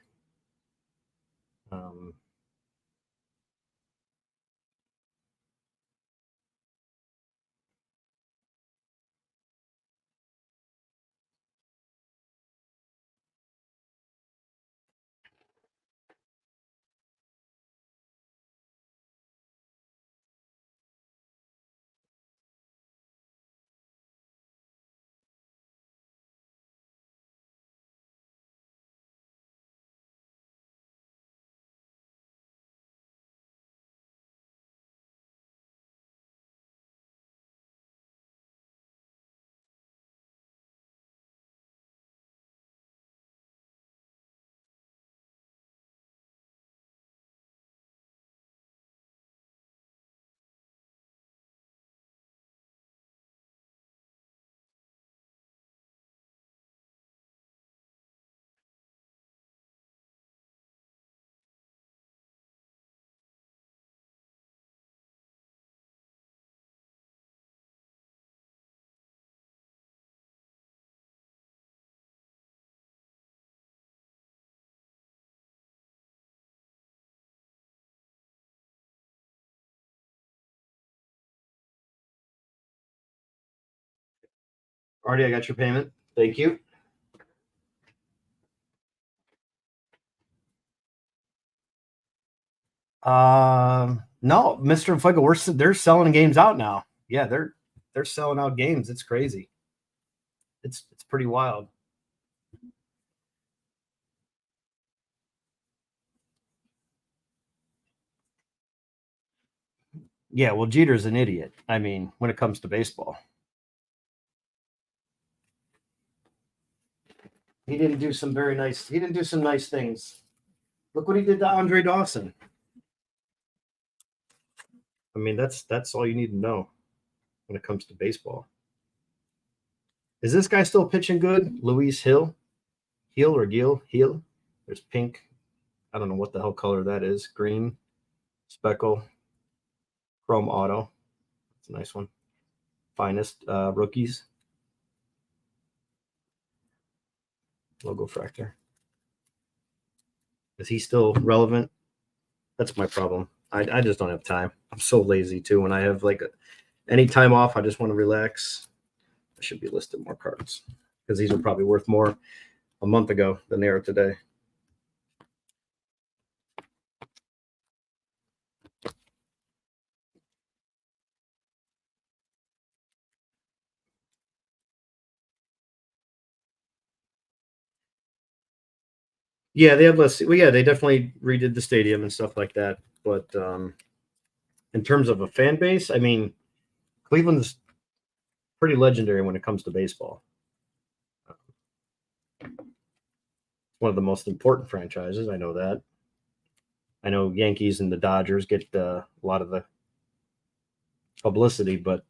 Artie, I got your payment. Thank you. No, Mr. Fuego, they're selling games out now. Yeah, they're selling out games. It's crazy. It's pretty wild. Yeah, well, Jeter's an idiot. I mean, when it comes to baseball, he didn't do some nice things. Look what he did to Andre Dawson. I mean, that's all you need to know when it comes to baseball. Is this guy still pitching good? Luis Hill? Heel or Gill? Heel? There's pink. I don't know what the hell color that is. Green, speckle, chrome auto. That's a nice one. Finest rookies. Logo fractor. Is he still relevant? That's my problem. I just don't have time. I'm so lazy too. When I have any time off, I just want to relax. I should be listing more cards because these are probably worth more a month ago than they are today. Yeah, they have less. Well, yeah, they definitely redid the stadium and stuff like that. But in terms of a fan base, I mean, Cleveland's pretty legendary when it comes to baseball. It's one of the most important franchises. I know that. I know Yankees and the Dodgers get a lot of the publicity, but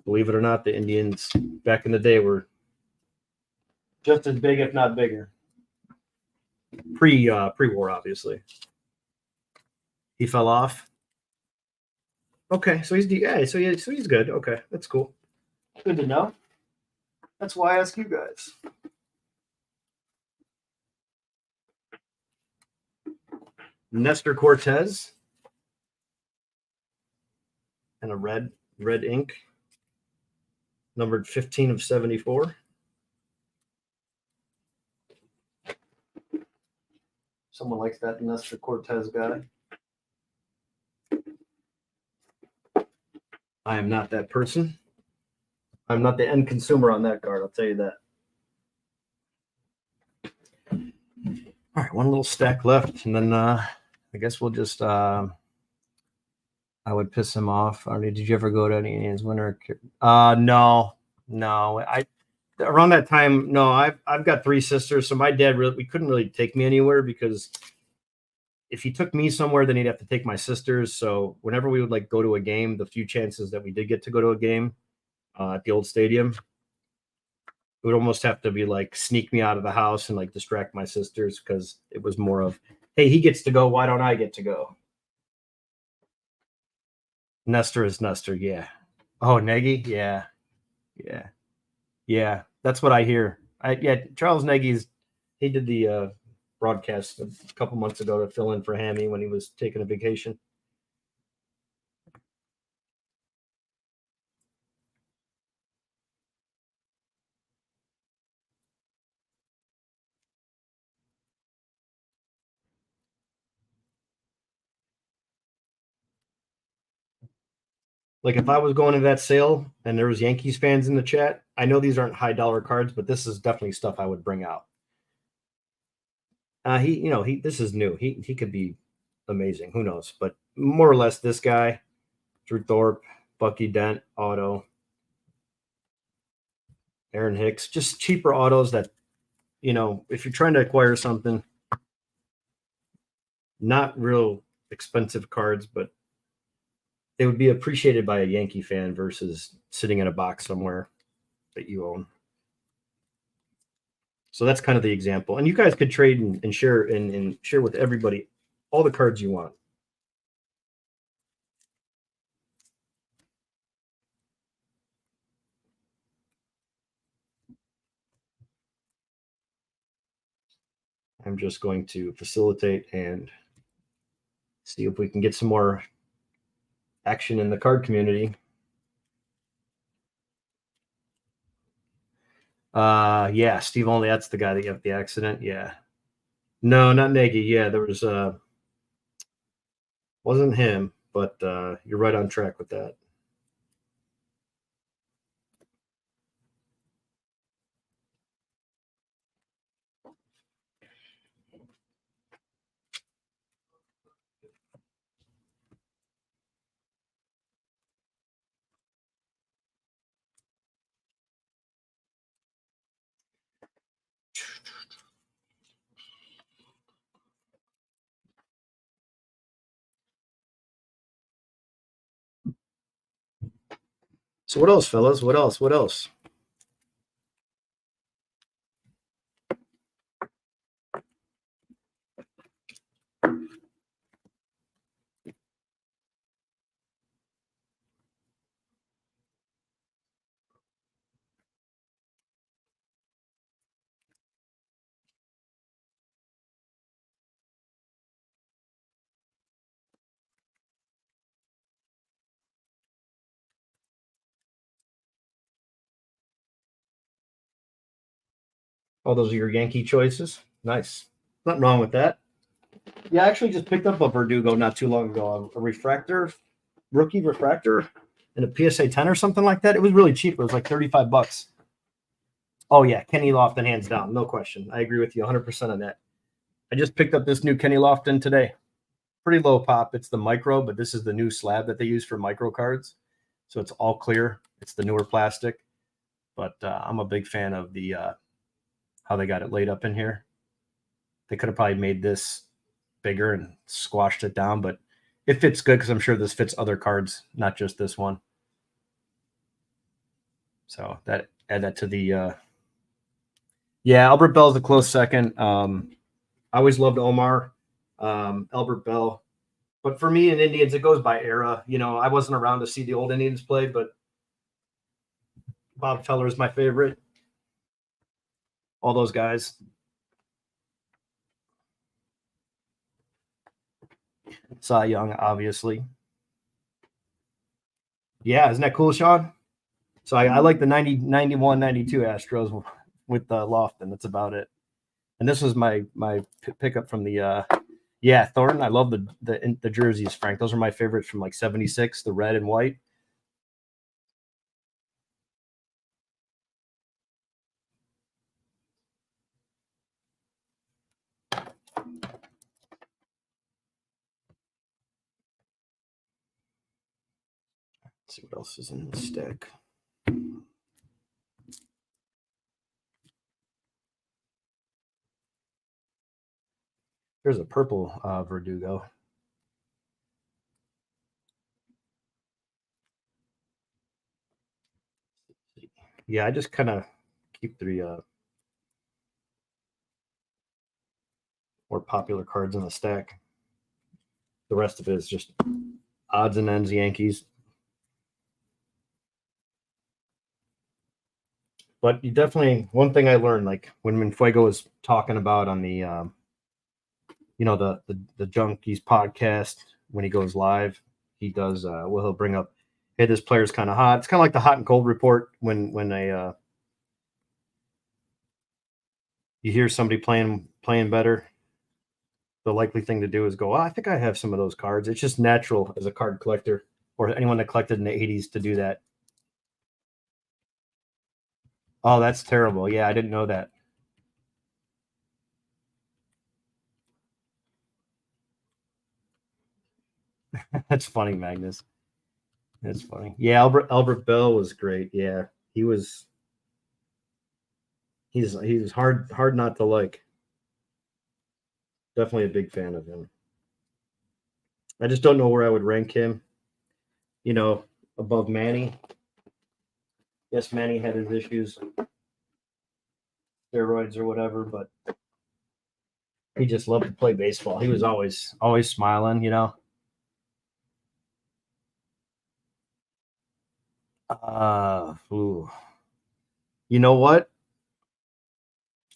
believe it or not, the Indians back in the day were just as big, if not bigger. Pre-war, obviously. He fell off. Okay, so he's good. Okay, that's cool. Good to know. That's why I ask you guys. Nestor Cortez and a red ink, numbered 15 of 74. Someone likes that Nestor Cortez guy. I am not that person. I'm not the end consumer on that card. I'll tell you that. All right, one little stack left, and then I guess we'll just. I I would piss him off. Or did you ever go to any Indians winter? No. I around that time, no. I've got 3 sisters, so my dad we couldn't really take me anywhere because if he took me somewhere, then he'd have to take my sisters. So whenever we would like go to a game, the few chances that we did get to go to a game at the old stadium, it would almost have to be like sneak me out of the house and like distract my sisters because it was more of, hey, he gets to go. Why don't I get to go? Nestor is Nestor. Yeah. Oh, Nagy. Yeah. Yeah. Yeah. That's what I hear. Yeah. Charles Nagy's, he did the broadcast a couple months ago to fill in for Hammy when he was taking a vacation. Like if I was going to that sale and there was Yankees fans in the chat, I know these aren't high dollar cards, but this is definitely stuff I would bring out. This is new. He could be amazing. Who knows? But more or less, this guy, Drew Thorpe, Bucky Dent, auto, Aaron Hicks, just cheaper autos that if you're trying to acquire something, not real expensive cards, but they would be appreciated by a Yankee fan versus sitting in a box somewhere that you own. So that's kind of the example. And you guys could trade and share and share with everybody all the cards you want. I'm just going to facilitate and see if we can get some more action in the card community. Yeah, Steve Only, that's the guy that got the accident. Yeah. No, not Nagy. Yeah, there was wasn't him, but you're right on track with that. So what else, fellas? What else? What else? All those are your Yankee choices. Nice. Nothing wrong with that. Yeah, I actually just picked up a Verdugo not too long ago, a refractor, rookie refractor, and a PSA 10 or something like that. It was really cheap. It was like $35. Oh yeah, Kenny Lofton, hands down, no question. I agree with you 100% on that. I just picked up this new Kenny Lofton today. Pretty low pop. It's the micro, but this is the new slab that they use for micro cards. So it's all clear. It's the newer plastic. But I'm a big fan of the how they got it laid up in here. They could have probably made this bigger and squashed it down, but it fits good because I'm sure this fits other cards, not just this one. So that add that to the yeah, Albert Bell's a close second. I always loved Omar, Albert Bell. But for me in Indians, it goes by era. I wasn't around to see the old Indians play, but Bob Feller is my favorite. All those guys. Cy Young, obviously. Yeah, isn't that cool, Sean? So I like the 90, 91, 92 Astros with Lofton. That's about it. And this was my pickup from the yeah, Thornton. I love the jerseys, Frank. Those are my favorites from like 76, the red and white. Let's see what else is in the stack. There's a purple Verdugo. Yeah, I just kind of keep the more popular cards in the stack. The rest of it is just odds and ends Yankees. But you definitely, one thing I learned, like when Manfuego was talking about on the the Junkies podcast, when he goes live, he does he'll bring up, hey, this player's kind of hot. It's kind of like the hot and cold report when you hear somebody playing better. The likely thing to do is go, I think I have some of those cards. It's just natural as a card collector or anyone that collected in the 80s to do that. Oh, that's terrible. Yeah, I didn't know that. That's funny, Magnus. That's funny. Yeah, Albert Bell was great. Yeah, he's hard not to like. Definitely a big fan of him. I just don't know where I would rank him. Above Manny. Yes, Manny had his issues, steroids or whatever, but he just loved to play baseball. He was always smiling. You know what?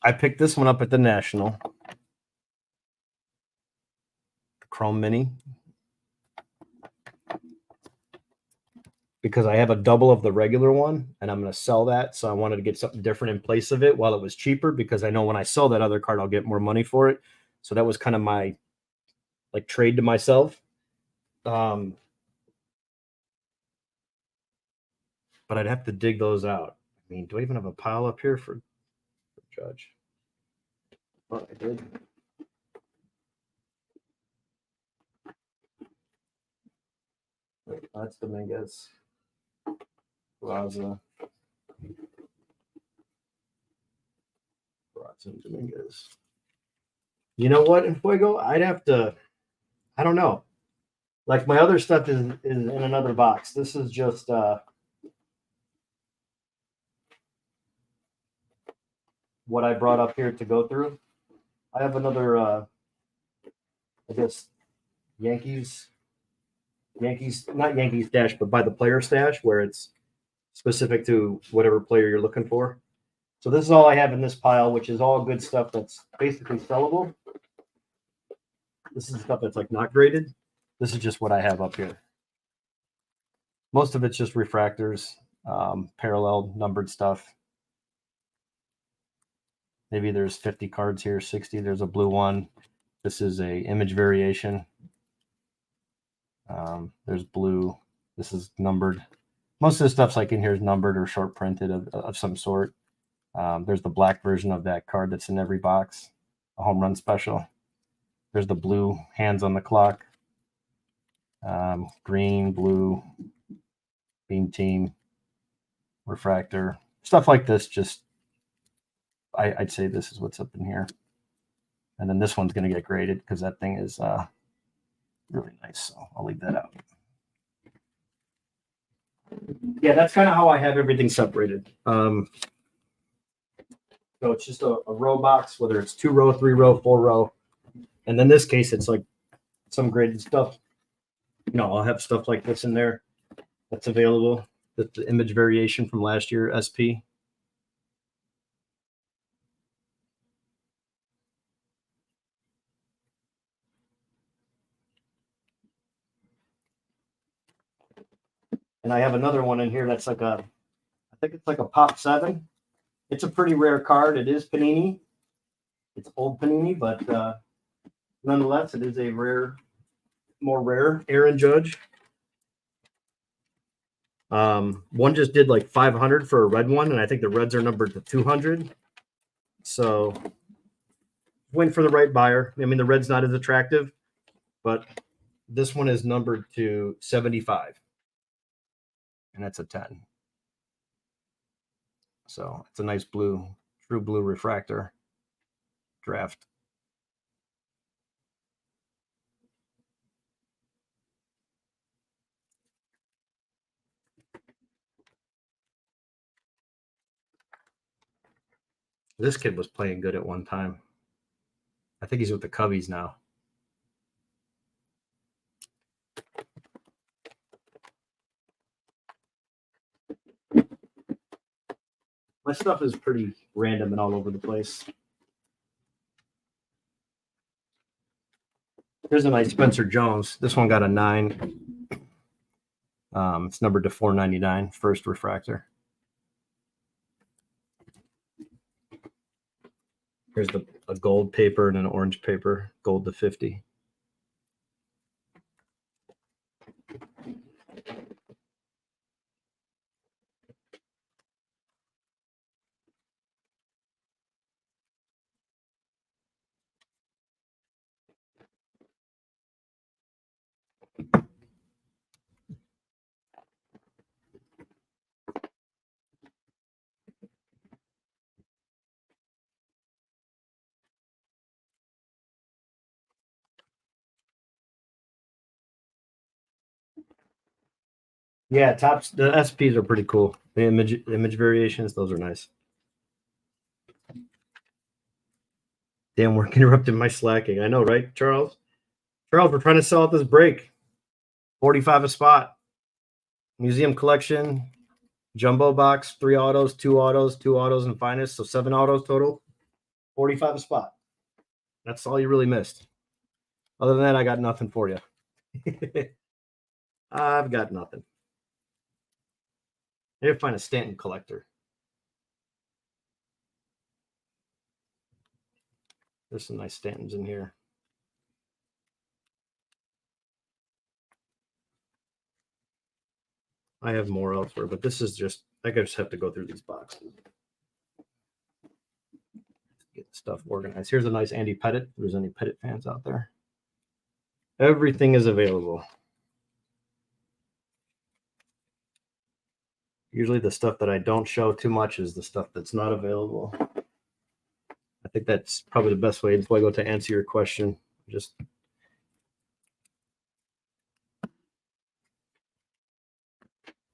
I picked this one up at the National. The Chrome Mini. Because I have a double of the regular one and I'm going to sell that. So I wanted to get something different in place of it while it was cheaper, because I know when I sell that other card, I'll get more money for it. So that was kind of my trade to myself. But I'd have to dig those out. I mean, do I even have a pile up here for Judge? Oh, I did. That's Dominguez. Plaza. Dominguez. You know what, in Fuego? I'd have to, I don't know. Like my other stuff is in another box. This is just what I brought up here to go through. I have another, I guess, Yankees, not Yankees stash, but by the player stash, where it's specific to whatever player you're looking for. So this is all I have in this pile, which is all good stuff that's basically sellable. This is stuff that's like not graded. This is just what I have up here. Most of it's just refractors, parallel numbered stuff. Maybe there's 50 cards here, 60. There's a blue one. This is a image variation. There's blue. This is numbered. Most of the stuff's like in here is numbered or short printed of some sort. There's the black version of that card that's in every box, a home run special. There's the blue hands on the clock. Green, blue, beam team, refractor, stuff like this. Just I'd say this is what's up in here. And then this one's going to get graded because that thing is really nice. So I'll leave that out. Yeah, that's kind of how I have everything separated. So it's just a row box, whether it's 2 row, 3 row, 4 row. And in this case, it's like some graded stuff. I'll have stuff like this in there that's available. The image variation from last year, SP. And I have another one in here that's like I think it's like a Pop 7. It's a pretty rare card. It is Panini. It's old Panini, but nonetheless, it is a more rare Aaron Judge. One just did like 500 for a red one, and I think the reds are numbered to 200. So went for the right buyer. I mean, the red's not as attractive, but this one is numbered to 75. and that's a 10. So it's a nice blue, true blue refractor draft. This kid was playing good at one time. I think he's with the Cubbies now. My stuff is pretty random and all over the place. Here's a nice Spencer Jones. This one got a 9. It's numbered to 499, first refractor. Here's a gold paper and an orange paper, gold to 50. Yeah, tops. The SPs are pretty cool. The image variations, those are nice. Damn, we're interrupting my slacking. I know, right, Charles? Charles, we're trying to sell out this break. 45 a spot. Museum collection, jumbo box, 3 autos, 2 autos, 2 autos and finest. So 7 autos total. 45 a spot. That's all you really missed. Other than that, I got nothing for you. I've got nothing. I need to find a Stanton collector. There's some nice Stantons in here. I have more elsewhere, but this is just, I just have to go through these boxes. Get the stuff organized. Here's a nice Andy Pettit. If there's any Pettit fans out there. Everything is available. Usually the stuff that I don't show too much is the stuff that's not available. I think that's probably the best way before I go to answer your question. Just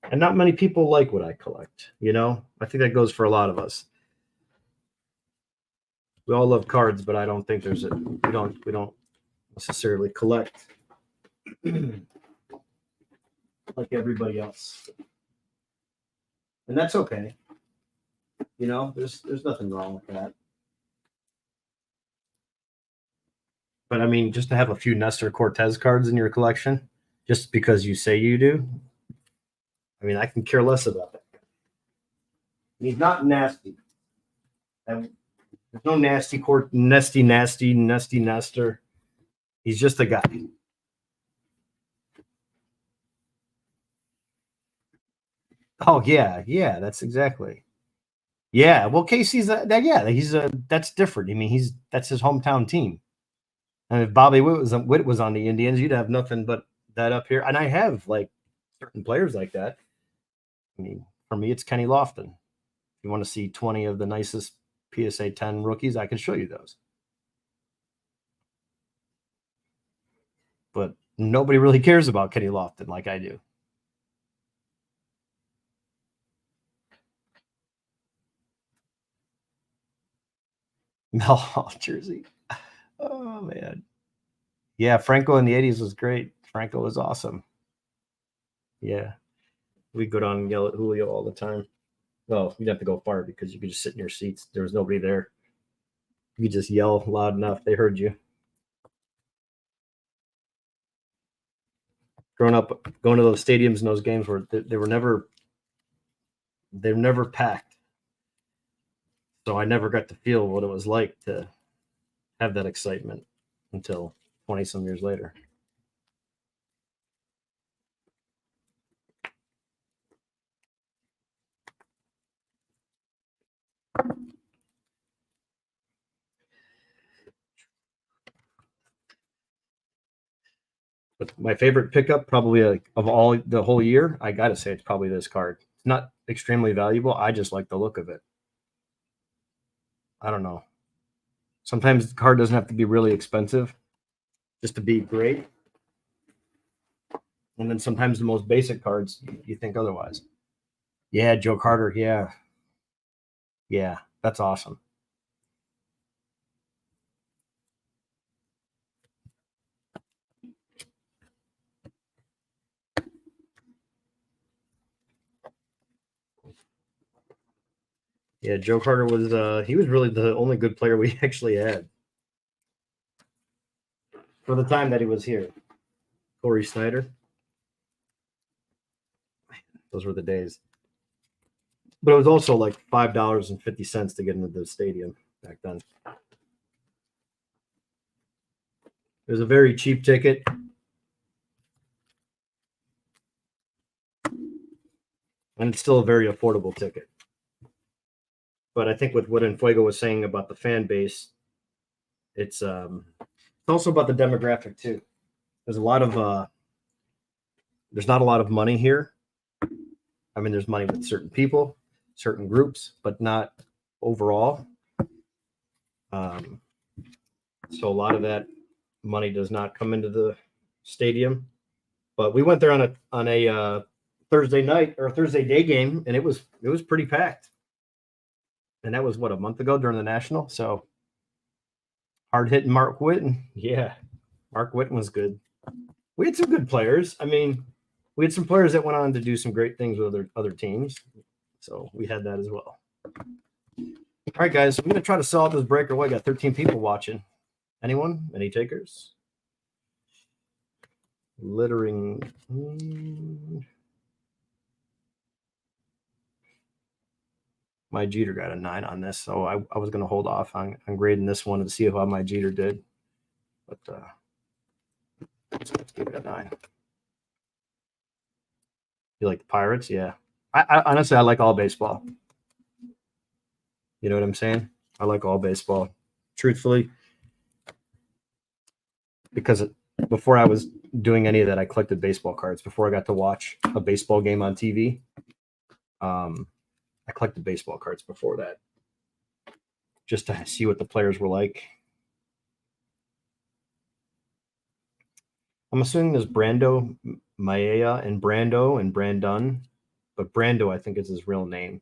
and not many people like what I collect, you know? I think that goes for a lot of us. We all love cards, but I don't think we don't necessarily collect like everybody else. And that's okay. You know, there's nothing wrong with that. But I mean, just to have a few Nestor Cortez cards in your collection, just because you say you do, I mean, I can care less about that. He's not nasty. There's no nasty nasty Nestor. He's just a guy. Oh yeah, that's exactly. Yeah, well, Casey's that's different. I mean, that's his hometown team. And if Bobby Witt was on the Indians, you'd have nothing but that up here. And I have like certain players like that. I mean, for me, it's Kenny Lofton. If you want to see 20 of the nicest PSA 10 rookies, I can show you those. But nobody really cares about Kenny Lofton like I do. Mel jersey. Oh man. Yeah, Franco in the 80s was great. Franco was awesome. Yeah. We go down and yell at Julio all the time. Well, you'd have to go far because you could just sit in your seats. There was nobody there. You could just yell loud enough. They heard you. Growing up, going to those stadiums and those games where they were never packed. So I never got to feel what it was like to have that excitement until 20 some years later. But my favorite pickup, probably of all the whole year, I gotta say it's probably this card. It's not extremely valuable. I just like the look of it. I don't know. Sometimes the card doesn't have to be really expensive just to be great. And then sometimes the most basic cards, you think otherwise. Yeah, Joe Carter. Yeah. Yeah, that's awesome. Yeah, Joe Carter was he was really the only good player we actually had for the time that he was here. Corey Snyder. Those were the days. But it was also like $5.50 to get into the stadium back then. It was a very cheap ticket. And it's still a very affordable ticket. But I think with what Enfuego was saying about the fan base, it's also about the demographic too. There's not a lot of money here. I mean, there's money with certain people, certain groups, but not overall. So a lot of that money does not come into the stadium. But we went there on a Thursday night or Thursday day game, and it was pretty packed. And that was what, a month ago during the National. So hard hitting Mark Whitten. Yeah, Mark Whitten was good. We had some good players. I mean, we had some players that went on to do some great things with other teams. So we had that as well. All right, guys. I'm going to try to sell out this breaker. Well, I got 13 people watching. Anyone? Any takers? Littering. My Jeter got a 9 on this, so I was going to hold off on grading this one to see how my Jeter did. But let's give it a 9. You like the Pirates? Yeah. I honestly, I like all baseball. You know what I'm saying? I like all baseball. Truthfully, because before I was doing any of that, I collected baseball cards. Before I got to watch a baseball game on TV, I collected baseball cards before that, just to see what the players were like. I'm assuming there's Brando, Maea, and Brandon, but Brando, I think, is his real name.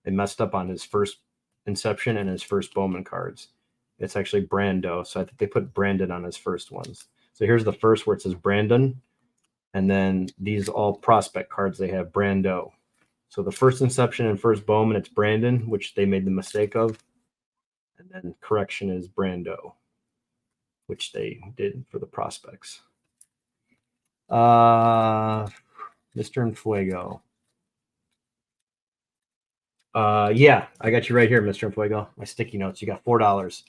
They messed up on his first Inception and his first Bowman cards. It's actually Brando, so I think they put Brandon on his first ones. So here's the first where it says Brandon, and then these all prospect cards, they have Brando. So the first Inception and first Bowman, it's Brandon, which they made the mistake of. And then correction is Brando, which they did for the prospects. Mr. Enfuego. Yeah, I got you right here, Mr. Enfuego. My sticky notes. You got $4.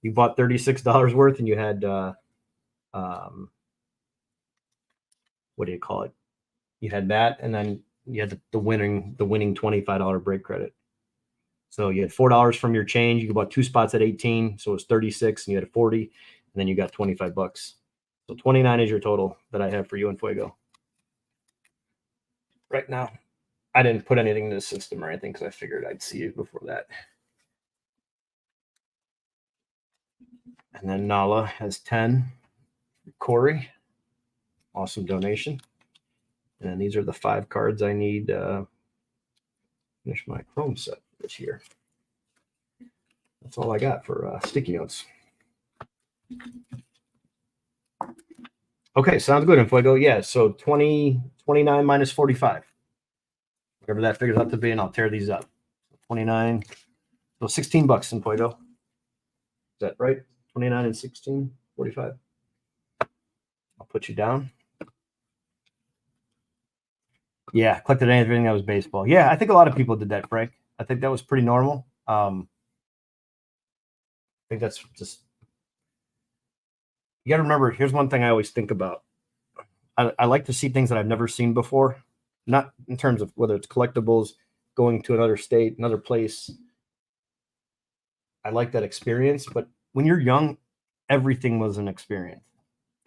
You bought $36 worth, and you had what do you call it? You had that, and then you had the winning $25 break credit. So you had $4 from your change. You bought 2 spots at 18, so it was 36, and you had 40, and then you got $25. So 29 is your total that I have for you and Fuego right now. I didn't put anything in the system or anything because I figured I'd see you before that. And then Nala has 10. Corey, awesome donation. And these are the 5 cards I need to finish my Chrome set this year. That's all I got for sticky notes. Okay, sounds good, Fuego. Yeah, so 29 minus 45. Whatever that figures out to be, and I'll tear these up. 29. So $16 in Fuego. Is that right? 29 and 16, 45. I'll put you down. Yeah, collected anything that was baseball. Yeah, I think a lot of people did that, Frank. I think that was pretty normal. I think that's just, you got to remember, here's one thing I always think about. I like to see things that I've never seen before, not in terms of whether it's collectibles, going to another state, another place. I like that experience, but when you're young, everything was an experience.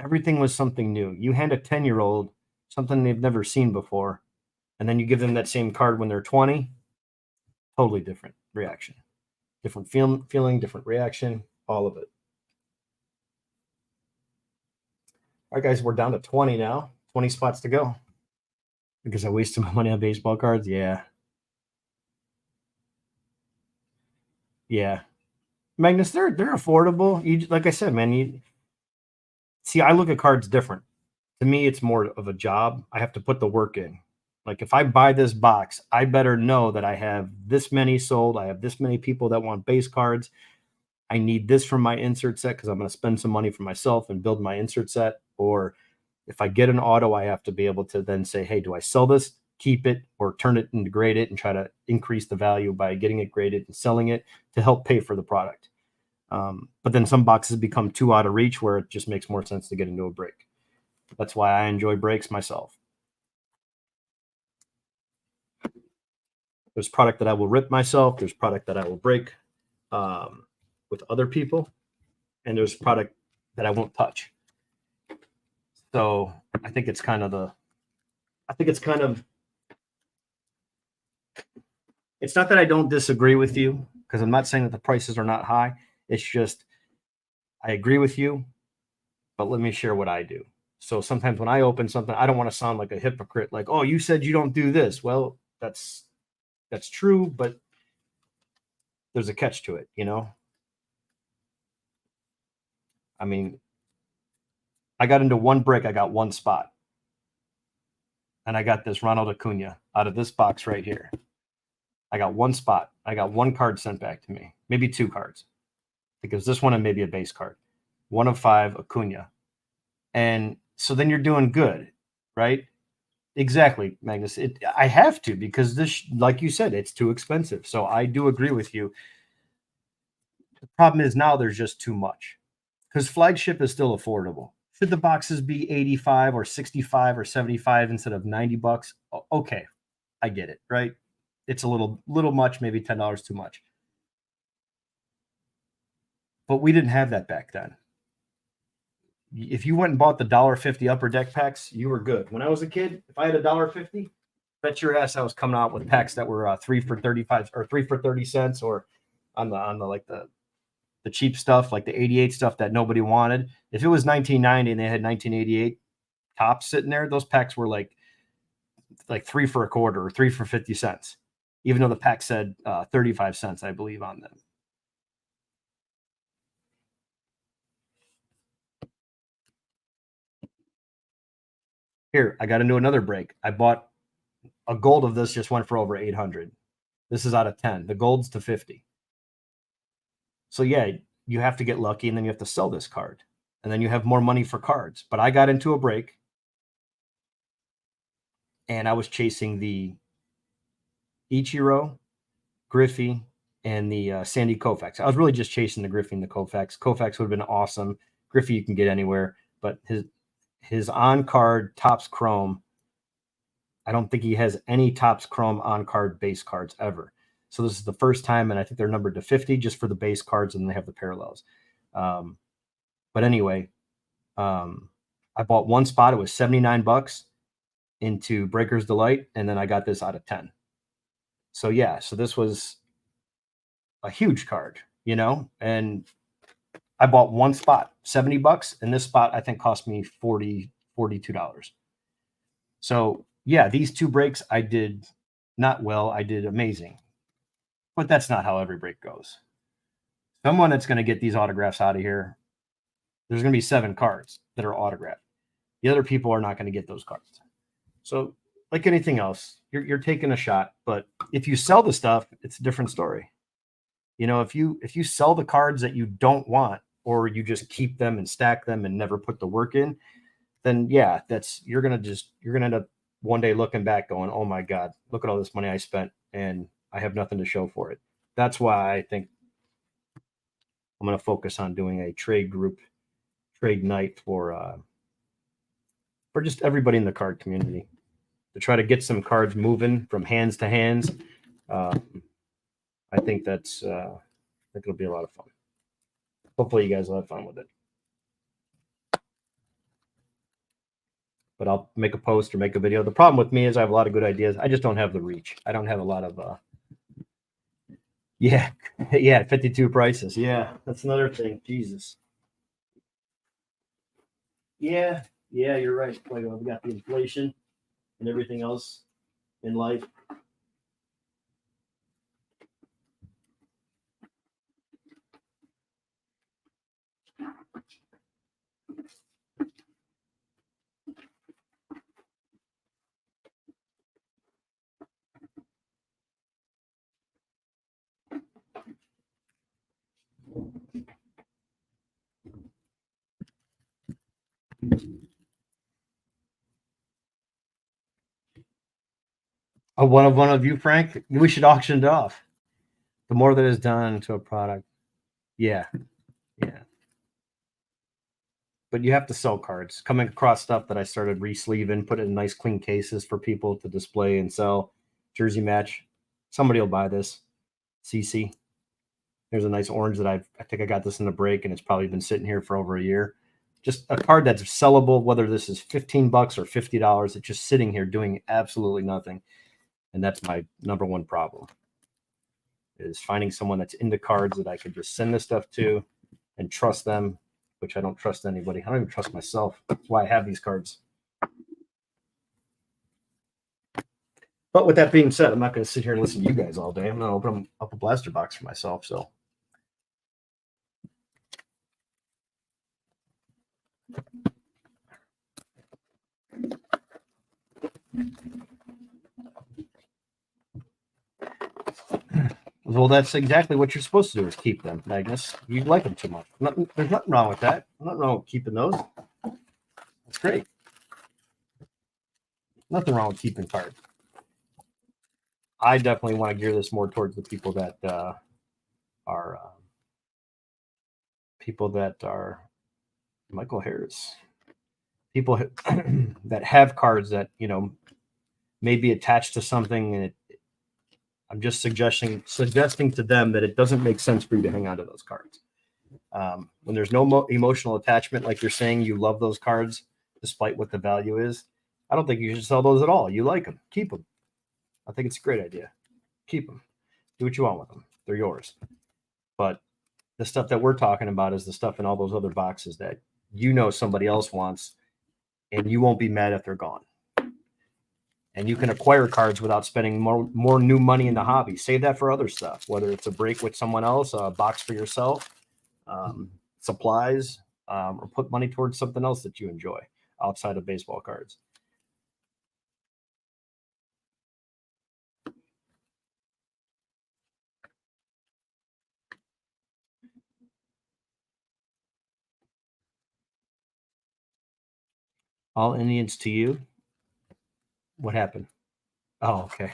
everything was something new. You hand a 10-year-old something they've never seen before, and then you give them that same card when they're 20, totally different reaction. Different feeling, different reaction, all of it. All right, guys, we're down to 20 now. 20 spots to go. Because I wasted my money on baseball cards? Yeah. Yeah. Magnus, they're affordable. You, like I said, man, you see, I look at cards different. To me, it's more of a job. I have to put the work in. Like if I buy this box, I better know that I have this many sold. I have this many people that want base cards. I need this from my insert set because I'm going to spend some money for myself and build my insert set. Or if I get an auto, I have to be able to then say, hey, do I sell this, keep it, or turn it and grade it and try to increase the value by getting it graded and selling it to help pay for the product. But then some boxes become too out of reach where it just makes more sense to get into a break. That's why I enjoy breaks myself. There's product that I will rip myself. There's product that I will break with other people. And there's product that I won't touch. So I think it's kind of it's not that I don't disagree with you, because I'm not saying that the prices are not high. It's just, I agree with you, but let me share what I do. So sometimes when I open something, I don't want to sound like a hypocrite, like, oh, you said you don't do this. Well, that's true, but there's a catch to it, you know? I mean, I got into one break, I got one spot. And I got this Ronald Acuna out of this box right here. I got one spot. I got one card sent back to me, maybe two cards. Because this one and maybe a base card. 1 of 5, Acuna. And so then you're doing good, right? Exactly, Magnus. I have to, because this, like you said, it's too expensive. So I do agree with you. The problem is now there's just too much, because flagship is still affordable. Should the boxes be 85 or 65 or 75 instead of $90? Okay, I get it, right? It's a little much, maybe $10 too much. But we didn't have that back then. If you went and bought the $1.50 upper deck packs, you were good. When I was a kid, if I had $1.50, bet your ass I was coming out with packs that were 3 for 35 or 3 for 30 cents, or on the like the cheap stuff, like the 88 stuff that nobody wanted. If it was 1990 and they had 1988 tops sitting there, those packs were like 3 for a quarter or 3 for 50 cents, even though the pack said 35 cents, I believe, on them. Here, I got into another break. I bought a gold of this, just went for over 800. This is out of 10. The gold's to 50. So yeah, you have to get lucky, and then you have to sell this card, and then you have more money for cards. But I got into a break, and I was chasing the Ichiro, Griffey, and the Sandy Koufax. I was really just chasing the Griffey and the Koufax. Koufax would have been awesome. Griffey you can get anywhere, but his on-card Topps Chrome, I don't think he has any Topps Chrome on-card base cards ever. So this is the first time, and I think they're numbered to 50 just for the base cards, and they have the parallels. But anyway, I bought one spot. It was $79 into Breaker's Delight, and then I got this out of 10. So yeah, so this was a huge card, you know, and I bought one spot, $70, and this spot I think cost me $42. So yeah, these two breaks I did not well. I did amazing, but that's not how every break goes. Someone that's going to get these autographs out of here, there's going to be 7 cards that are autographed. The other people are not going to get those cards. So like anything else, you're taking a shot, but if you sell the stuff, it's a different story. You know, if you sell the cards that you don't want, or you just keep them and stack them and never put the work in, then yeah, you're gonna end up one day looking back going, oh my God, look at all this money I spent and I have nothing to show for it. That's why I think I'm gonna focus on doing a trade night for just everybody in the card community, to try to get some cards moving from hands to hands. I think I think it'll be a lot of fun. Hopefully you guys will have fun with it. but I'll make a post or make a video. The problem with me is I have a lot of good ideas. I just don't have the reach. I don't have a lot of yeah, 52 prices. Yeah, that's another thing. Jesus. Yeah, you're right. Like, we got the inflation and everything else in life. One of you, Frank. We should auction it off. The more that is done to a product, yeah. But you have to sell cards. Coming across stuff that I started re-sleeving, put it in nice clean cases for people to display and sell. Jersey match. Somebody will buy this. CC. There's a nice orange that I think I got this in the break, and it's probably been sitting here for over a year. Just a card that's sellable, whether this is $15 or $50. It's just sitting here doing absolutely nothing. And that's my number one problem, is finding someone that's into cards that I could just send this stuff to and trust them, which I don't trust anybody. I don't even trust myself. That's why I have these cards. But with that being said, I'm not going to sit here and listen to you guys all day. I'm going to open up a blaster box for myself. So well, that's exactly what you're supposed to do, is keep them, Magnus. You like them too much. There's nothing wrong with that. Nothing wrong with keeping those. That's great. Nothing wrong with keeping cards. I definitely want to gear this more towards the people that are Michael Harris. People that have cards that, may be attached to something, and I'm just suggesting to them that it doesn't make sense for you to hang on to those cards. When there's no emotional attachment, like you're saying, you love those cards despite what the value is. I don't think you should sell those at all. You like them, keep them. I think it's a great idea. Keep them. Do what you want with them. They're yours. But the stuff that we're talking about is the stuff in all those other boxes that somebody else wants, and you won't be mad if they're gone. And you can acquire cards without spending more new money in the hobby. Save that for other stuff, whether it's a break with someone else, a box for yourself, supplies, or put money towards something else that you enjoy outside of baseball cards. All Indians to you? What happened? Oh, okay.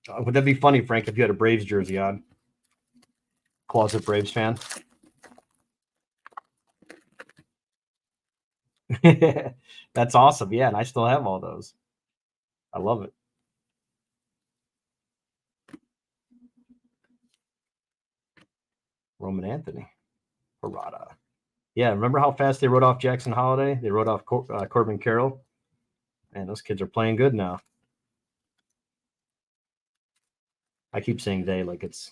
Would that be funny, Frank, if you had a Braves jersey on? Closet Braves fan. That's awesome. Yeah, and I still have all those. I love it. Roman Anthony. Parada. Yeah, remember how fast they wrote off Jackson Holiday? They wrote off Corbin Carroll. Man, those kids are playing good now. I keep saying they like it's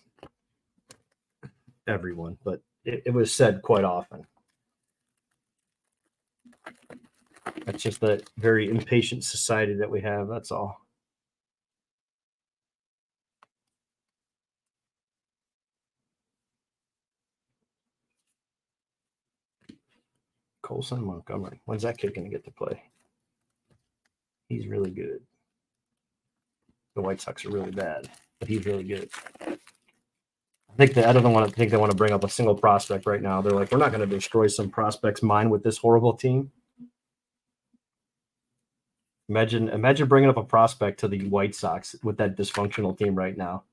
everyone, but it was said quite often. That's just the very impatient society that we have. That's all. Colson Montgomery. When's that kid going to get to play? He's really good. The White Sox are really bad, but he's really good. I don't think they want to bring up a single prospect right now. They're like, we're not going to destroy some prospect's mind with this horrible team. Imagine bringing up a prospect to the White Sox with that dysfunctional team right now.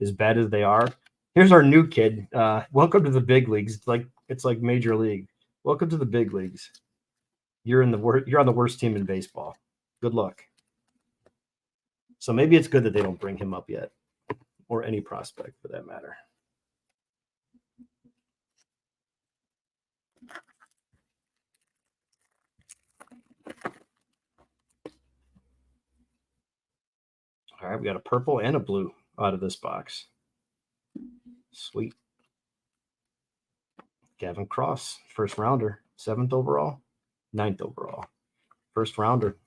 As bad as they are, here's our new kid. Welcome to the big leagues. It's like Major League. Welcome to the big leagues. You're on the worst team in baseball. Good luck. So maybe it's good that they don't bring him up yet, or any prospect for that matter. right, we got a purple and a blue out of this box. Sweet. Gavin Cross, first rounder, 7th overall, 9th overall. First rounder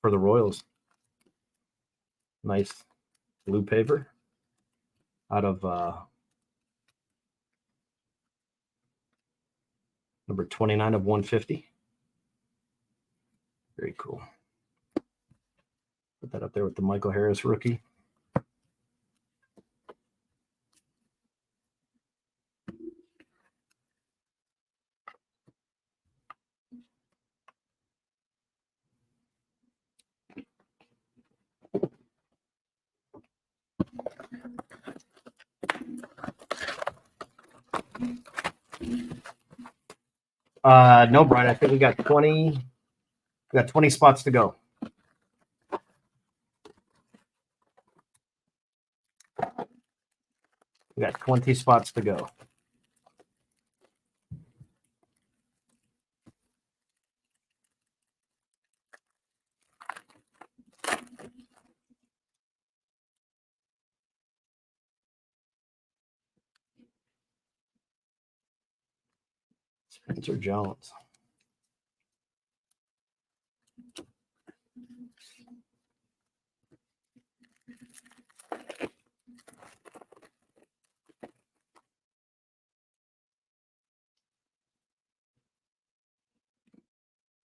for the Royals. Nice blue paper out of number 29 of 150. Very cool. Put that up there with the Michael Harris rookie. No, Brian, I think we got 20. We got 20 spots to go. We got 20 spots to go. Spencer Jones.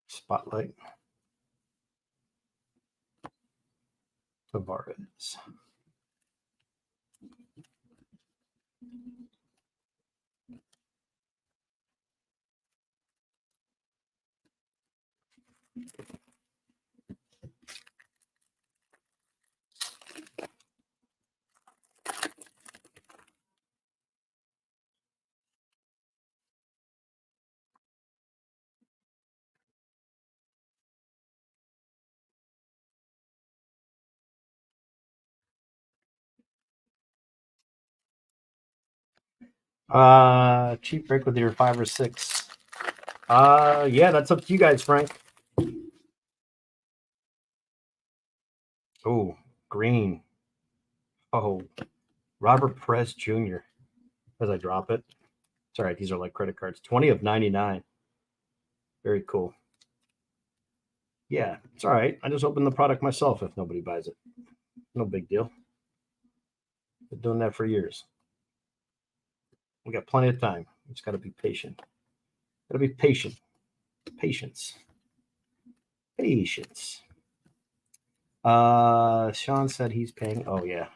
Spotlight. Tavares. Cheap break with your 5 or 6. Yeah, that's up to you guys, Frank. Oh, green. Oh, Robert Perez Jr. As I drop it. It's all right. These are like credit cards. 20 of 99. Very cool. Yeah, it's all right. I just opened the product myself if nobody buys it. No big deal. Been doing that for years. We got plenty of time. We just got to be patient. Got to be patient. Patience. Patience. Sean said he's paying. Oh, yeah.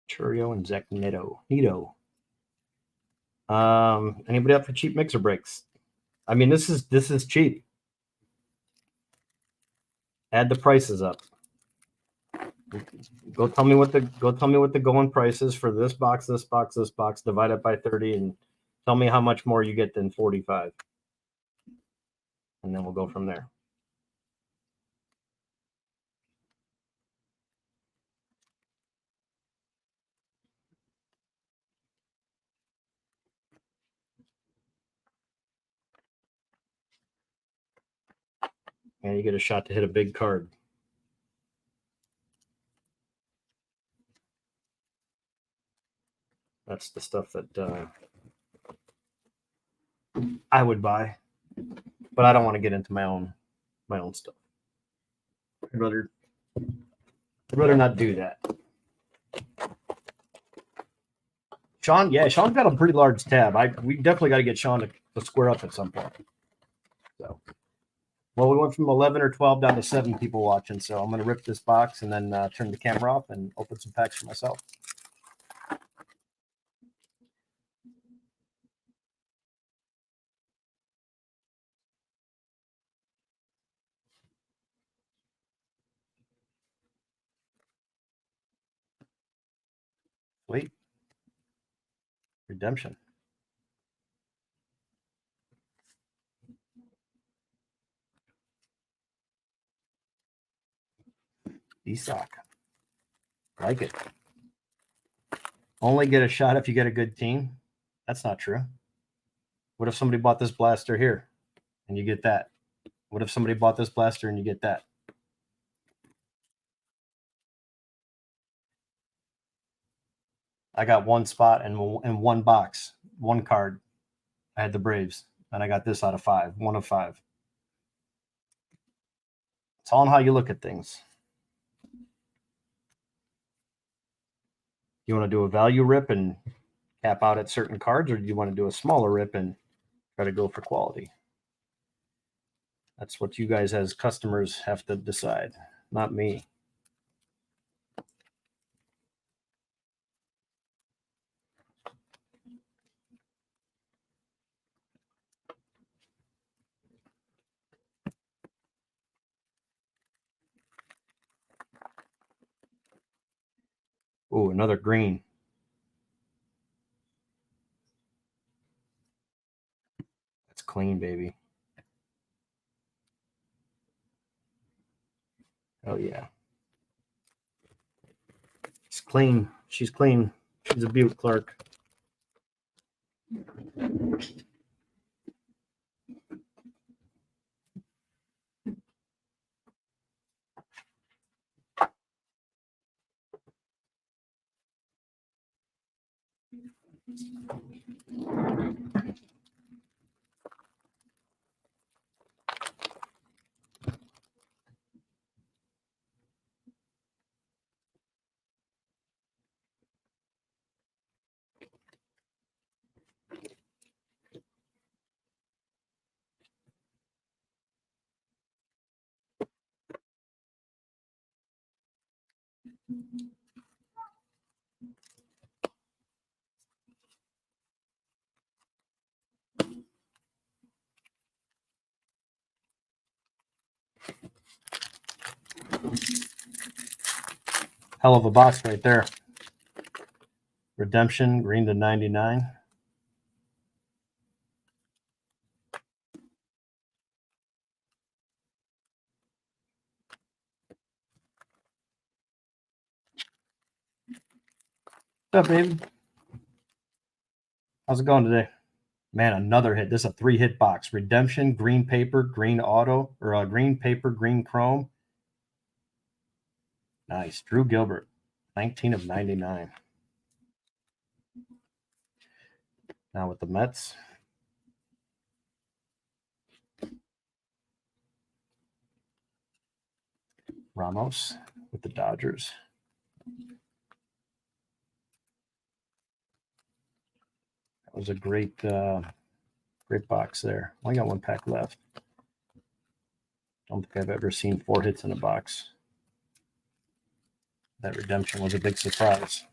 Churio and Zach Nito. Anybody up for cheap mixer breaks? I mean, this is cheap. Add the prices up. Go tell me what the going price is for this box, divide it by 30, and tell me how much more you get than 45. And then we'll go from there. And you get a shot to hit a big card. That's the stuff that I would buy, but I don't want to get into my own stuff. I'd rather not do that. Sean, yeah, Sean's got a pretty large tab. We definitely got to get Sean to square up at some point. So, well, we went from 11 or 12 down to 7 people watching. So I'm going to rip this box and then turn the camera off and open some packs for myself. Sweet. Redemption. D-Sock. Like it. Only get a shot if you get a good team. That's not true. What if somebody bought this blaster here and you get that? What if somebody bought this blaster and you get that? I got one spot in one box, one card. I had the Braves, and I got this out of 5, 1 of 5. It's all on how you look at things. You want to do a value rip and cap out at certain cards, or do you want to do a smaller rip and try to go for quality? That's what you guys as customers have to decide, not me. Oh, another green. That's clean, baby. Oh, yeah. It's clean. She's clean. She's a beaut, Clark. Hell of a box right there. Redemption, green to 99. What's up, baby? How's it going today? Man, another hit. This is a 3-hit box. Redemption, green paper, green auto, or green paper, green chrome. Nice. Drew Gilbert, 19 of 99. Now with the Mets. Ramos with the Dodgers. That was a great box there. Only got one pack left. Don't think I've ever seen 4 hits in a box. That redemption was a big surprise.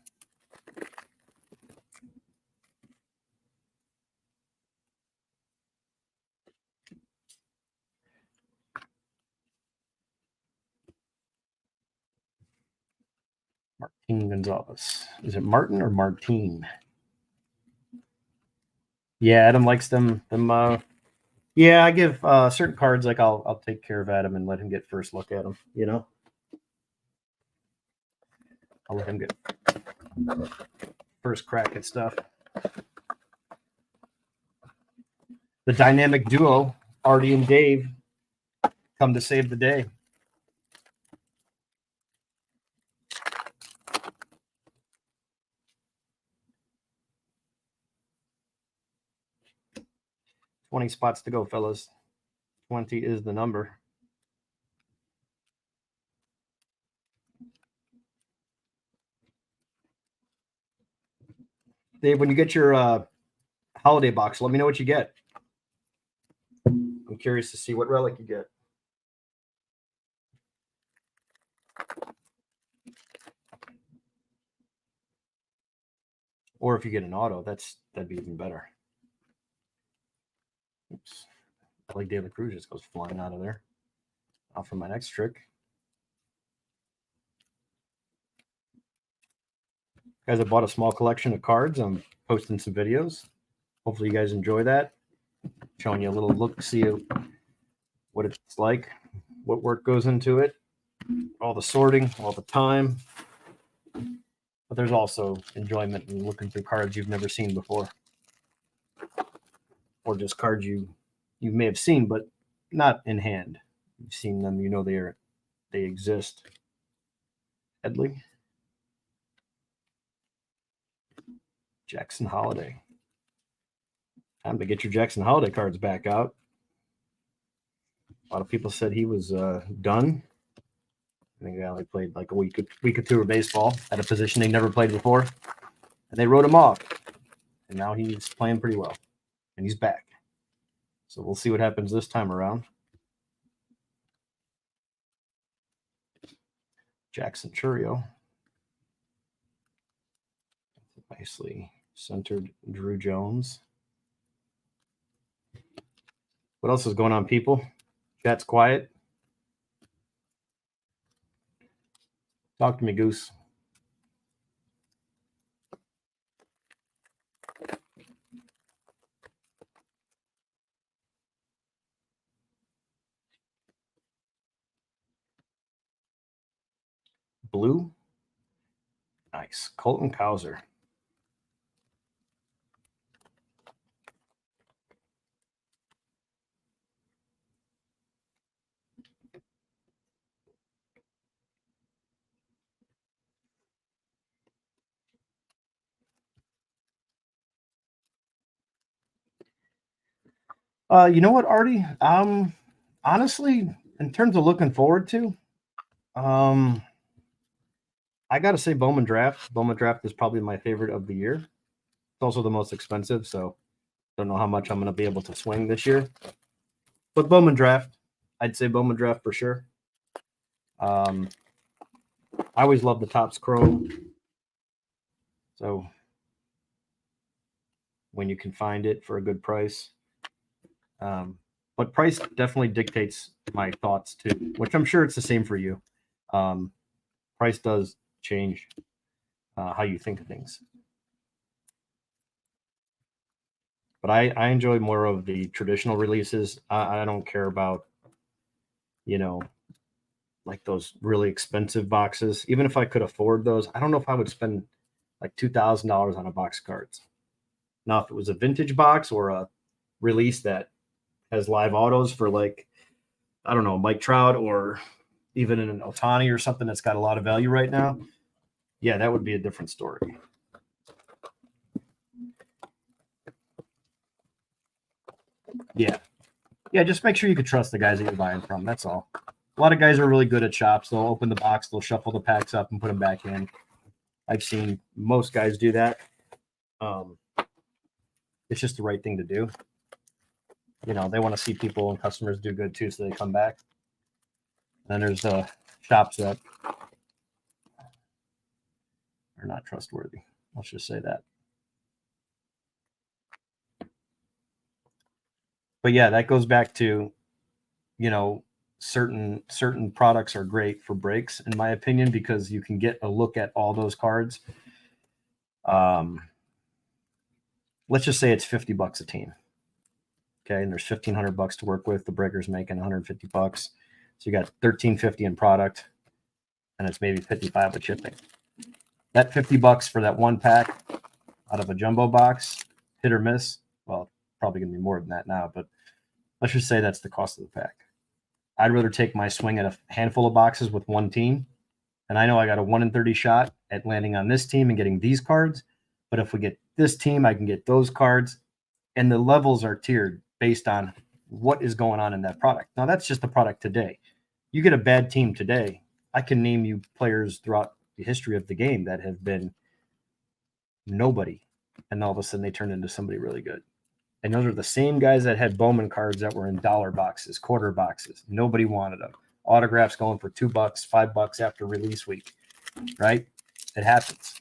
Martin Gonzalez. Is it Martin or Martine? Yeah, Adam likes them. Yeah, I give certain cards, like I'll take care of Adam and let him get first look at them. You know, I'll let him get first crack at stuff. The dynamic duo, Artie and Dave, come to save the day. $20 spots to go, fellas. 20 is the number. Dave, when you get your holiday box, let me know what you get. I'm curious to see what relic you get. Or if you get an auto, that'd be even better. Oops. I like David Cruz just goes flying out of there. Off for my next trick. Guys, I bought a small collection of cards. I'm posting some videos. Hopefully you guys enjoy that. Showing you a little look, see what it's like, what work goes into it. all the sorting, all the time. But there's also enjoyment in looking through cards you've never seen before, or just cards you may have seen but not in hand. You've seen them, you know they exist. Headley, Jackson Holiday. Time to get your Jackson Holiday cards back out. A lot of people said he was done. I think he only played like a week or two of baseball at a position they never played before, and they wrote him off. And now he's playing pretty well, and he's back. So we'll see what happens this time around. Jackson Churio. Nicely centered Drew Jones. What else is going on, people? Chat's quiet. Talk to me, Goose. Blue. Nice. Colton Cowser. You know what, Artie? Honestly, in terms of looking forward to, I gotta say Bowman Draft. Bowman Draft is probably my favorite of the year. It's also the most expensive, so don't know how much I'm gonna be able to swing this year. But Bowman Draft, I'd say Bowman Draft for sure. I always love the Topps Chrome. So when you can find it for a good price. But price definitely dictates my thoughts too, which I'm sure it's the same for you. Price does change how you think of things. But I enjoy more of the traditional releases. I don't care about, like those really expensive boxes. Even if I could afford those, I don't know if I would spend like $2,000 on a box of cards. Now, if it was a vintage box or a release that has live autos for like, I don't know, Mike Trout or even an Ohtani or something that's got a lot of value right now, yeah, that would be a different story. Yeah. Just make sure you can trust the guys that you're buying from. That's all. A lot of guys are really good at shops. They'll open the box, they'll shuffle the packs up and put them back in. I've seen most guys do that. It's just the right thing to do. They want to see people and customers do good too, so they come back. And there's shops that are not trustworthy. Let's just say that. But yeah, that goes back to, certain products are great for breaks, in my opinion, because you can get a look at all those cards. Let's just say it's $50 a team. Okay, and there's $1,500 to work with. The breaker's making $150, so you got $1,350 in product, and it's maybe $55 with shipping. That $50 for that one pack out of a jumbo box, hit or miss. Well, probably gonna be more than that now, but let's just say that's the cost of the pack. I'd rather take my swing at a handful of boxes with one team, and I know I got a 1 in 30 shot at landing on this team and getting these cards. But if we get this team, I can get those cards, and the levels are tiered based on what is going on in that product. Now, that's just the product today. You get a bad team today, I can name you players throughout the history of the game that have been nobody, and all of a sudden they turn into somebody really good. And those are the same guys that had Bowman cards that were in dollar boxes, quarter boxes. Nobody wanted them. Autographs going for $2, $5 after release week, right? It happens.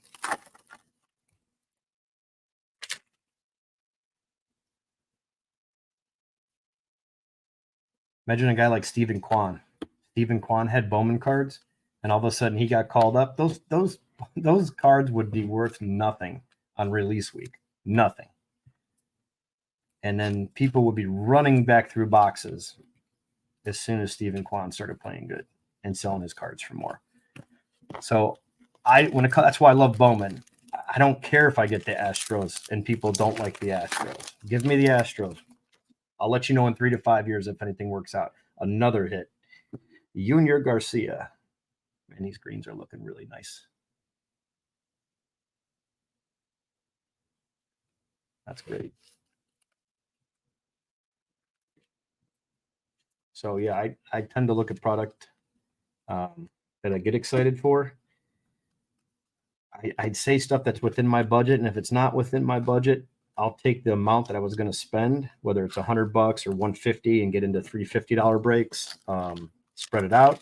Imagine a guy like Stephen Kwan. Stephen Kwan had Bowman cards, and all of a sudden he got called up. Those cards would be worth nothing on release week. Nothing. And then people would be running back through boxes as soon as Stephen Kwan started playing good. and selling his cards for more. So that's why I love Bowman. I don't care if I get the Astros and people don't like the Astros. Give me the Astros. I'll let you know in 3 to 5 years if anything works out. Another hit. Junior Garcia. Man, these greens are looking really nice. That's great. So, yeah, I tend to look at product that I get excited for. I'd say stuff that's within my budget. And if it's not within my budget, I'll take the amount that I was going to spend, whether it's $100 or $150, and get into $350 breaks, spread it out.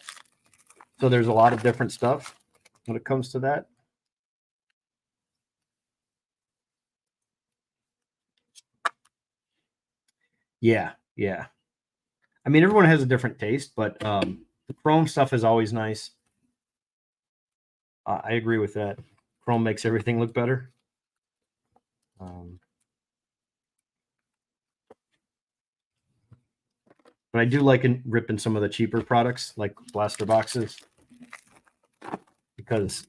So there's a lot of different stuff when it comes to that. Yeah. I mean, everyone has a different taste, but the chrome stuff is always nice. I agree with that. Chrome makes everything look better. But I do like ripping some of the cheaper products like blaster boxes, because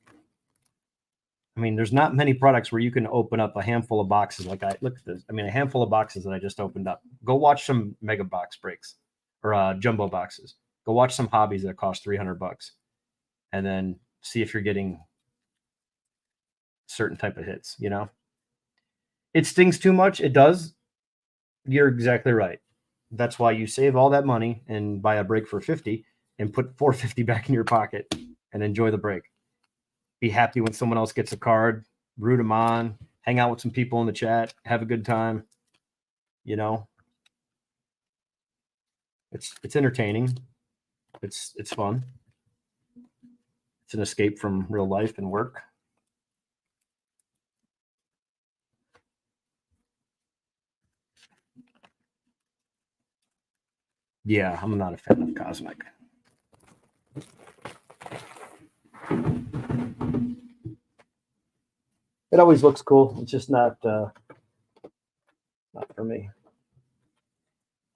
I mean, there's not many products where you can open up a handful of boxes. Like look at this. I mean, a handful of boxes that I just opened up. Go watch some mega box breaks or jumbo boxes. Go watch some hobbies that cost $300, and then see if you're getting certain type of hits. You know, it stings too much. It does. You're exactly right. That's why you save all that money and buy a break for $50 and put $450 back in your pocket and enjoy the break. Be happy when someone else gets a card, root them on, hang out with some people in the chat, have a good time. You know, it's entertaining. It's fun. It's an escape from real life and work. Yeah, I'm not a fan of Cosmic. It always looks cool. It's just not for me.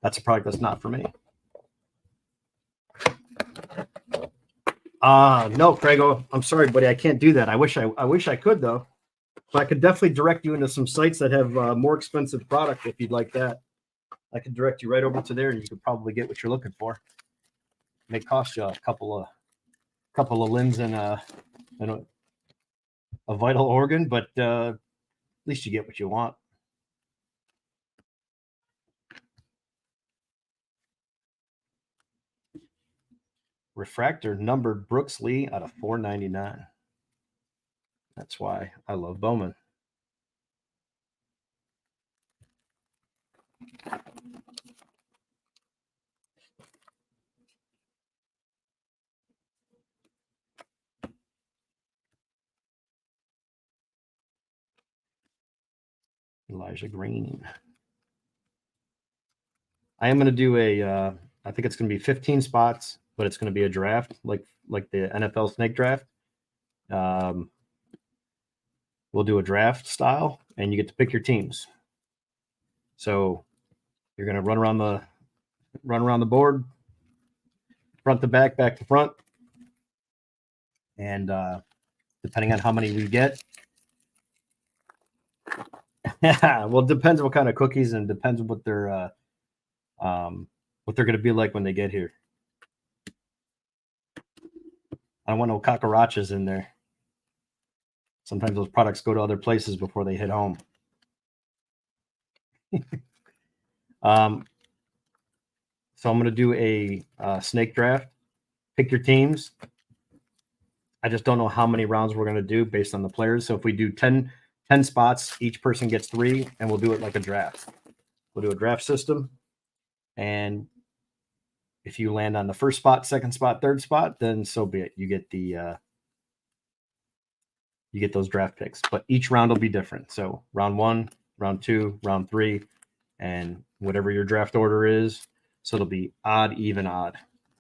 That's a product that's not for me. No, Craigo, I'm sorry, buddy. I can't do that. I wish I could, though. So I could definitely direct you into some sites that have more expensive product if you'd like that. I could direct you right over to there, and you could probably get what you're looking for. It may cost you a couple of limbs and a vital organ, but at least you get what you want. Refractor numbered Brooks Lee out of 499. That's why I love Bowman. Elijah Green. I am going to do I think it's going to be 15 spots, but it's going to be a draft like the NFL snake draft. We'll do a draft style, and you get to pick your teams. So you're going to run around the board, front to back to front, and depending on how many we get. Well, it depends what kind of cookies, and depends what they're going to be like when they get here. I don't want no cockroaches in there. Sometimes those products go to other places before they hit home. So I'm going to do a snake draft. Pick your teams. I just don't know how many rounds we're going to do based on the players. So if we do 10 spots, each person gets 3, and we'll do it like a draft. We'll do a draft system. And if you land on the first spot, second spot, third spot, then so be it. You get those draft picks. But each round will be different. So round 1, round 2, round 3, and whatever your draft order is. So it'll be odd, even, odd.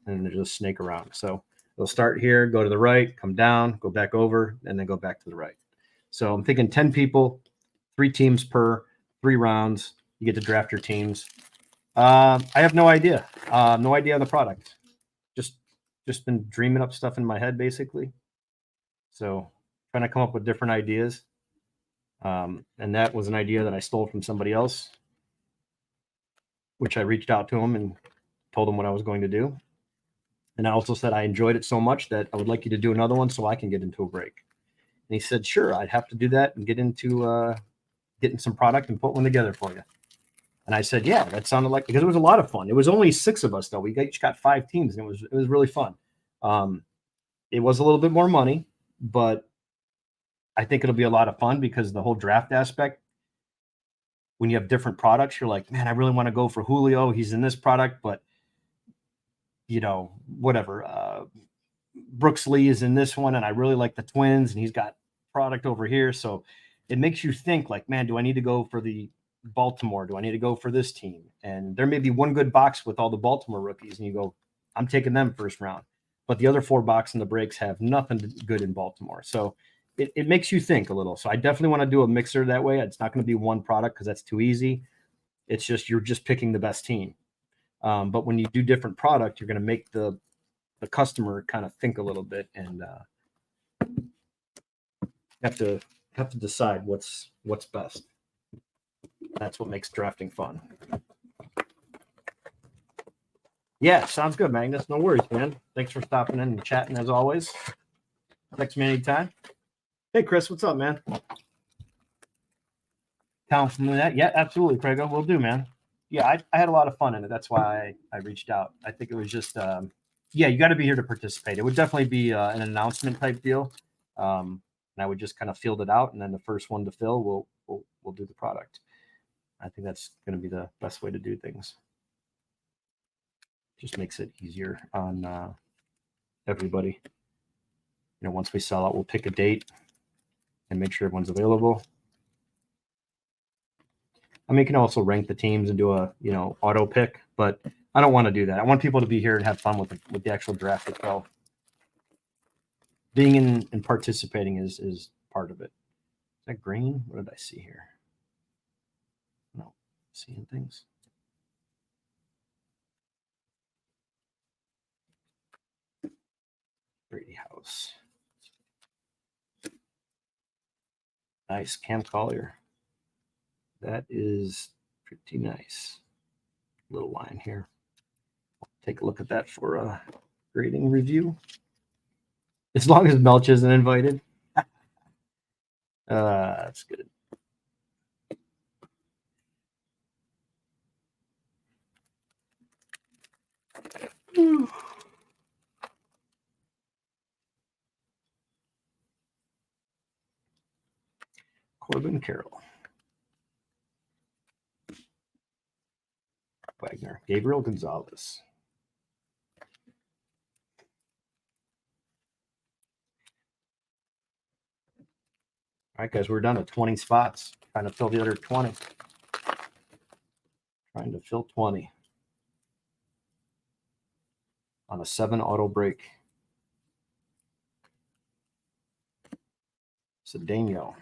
And there's a snake around. So they'll start here, go to the right, come down, go back over, and then go back to the right. So I'm thinking 10 people, 3 teams per 3 rounds. You get to draft your teams. I have no idea. No idea on the product. Just just been dreaming up stuff in my head basically. So trying to come up with different ideas. And that was an idea that I stole from somebody else, which I reached out to him and told him what I was going to do. And I also said I enjoyed it so much that I would like you to do another one so I can get into a break. And he said, sure, I'd have to do that and get into getting some product and put one together for you. And I said, yeah, that sounded like, because it was a lot of fun. It was only 6 of us though. We each got 5 teams, and it was really fun. It was a little bit more money, but I think it'll be a lot of fun because the whole draft aspect, when you have different products, you're like, man, I really want to go for Julio. He's in this product, but whatever. Brooks Lee is in this one, and I really like the Twins, and he's got product over here. So it makes you think like, man, do I need to go for the Baltimore? Do I need to go for this team? And there may be one good box with all the Baltimore rookies, and you go, I'm taking them first round. But the other 4 box in the breaks have nothing good in Baltimore. So it makes you think a little. So I definitely want to do a mixer that way. It's not going to be one product because that's too easy. It's just you're just picking the best team. But when you do different product, you're going to make the customer kind of think a little bit and have to decide what's best. That's what makes drafting fun. Yeah, sounds good, Magnus. No worries, man. Thanks for stopping in and chatting as always. Text me anytime. Hey, Chris, what's up, man? Count that. Yeah, absolutely, Craigo. We'll do, man. Yeah, I had a lot of fun in it. That's why I reached out. I think it was just, you got to be here to participate. It would definitely be an announcement type deal. And I would just kind of field it out, and then the first one to fill, we'll do the product. I think that's going to be the best way to do things. Just makes it easier on everybody. Once we sell out, we'll pick a date and make sure everyone's available. I mean, you can also rank the teams and do a auto pick, but I don't want to do that. I want people to be here and have fun with the actual draft itself. Being in and participating is part of it. Is that green? What did I see here? No, seeing things. Brady House. Nice. Cam Collier. That is pretty nice. Little line here. Take a look at that for a grading review. As long as Melch isn't invited. That's good. Corbin Carroll. Wagner. Gabriel Gonzalez. All right, guys, we're down to 20 spots. Trying to fill the other 20. Trying to fill 20 on a 7 auto break. Cedeno.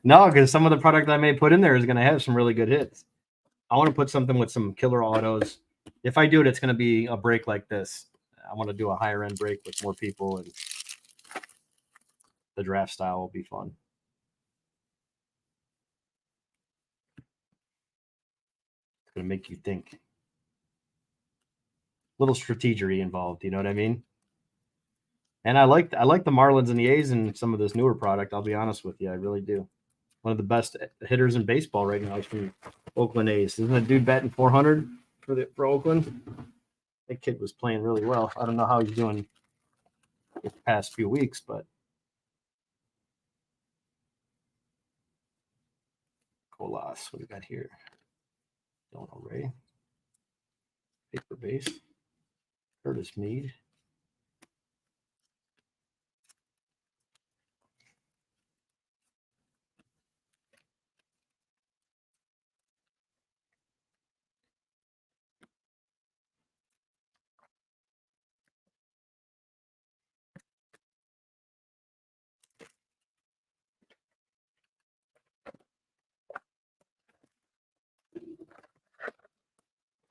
No, because some of the product I may put in there is going to have some really good hits. I want to put something with some killer autos. If I do it, it's going to be a break like this. I want to do a higher end break with more people, and the draft style will be fun. It's going to make you think. Little strategery involved, you know what I mean? And I like the Marlins and the A's and some of this newer product. I'll be honest with you, I really do. One of the best hitters in baseball right now is from Oakland A's. Isn't that dude batting 400 for Oakland? That kid was playing really well. I don't know how he's doing the past few weeks, but Colas, what do we got here? Delano Ray, paper base, Curtis Mead.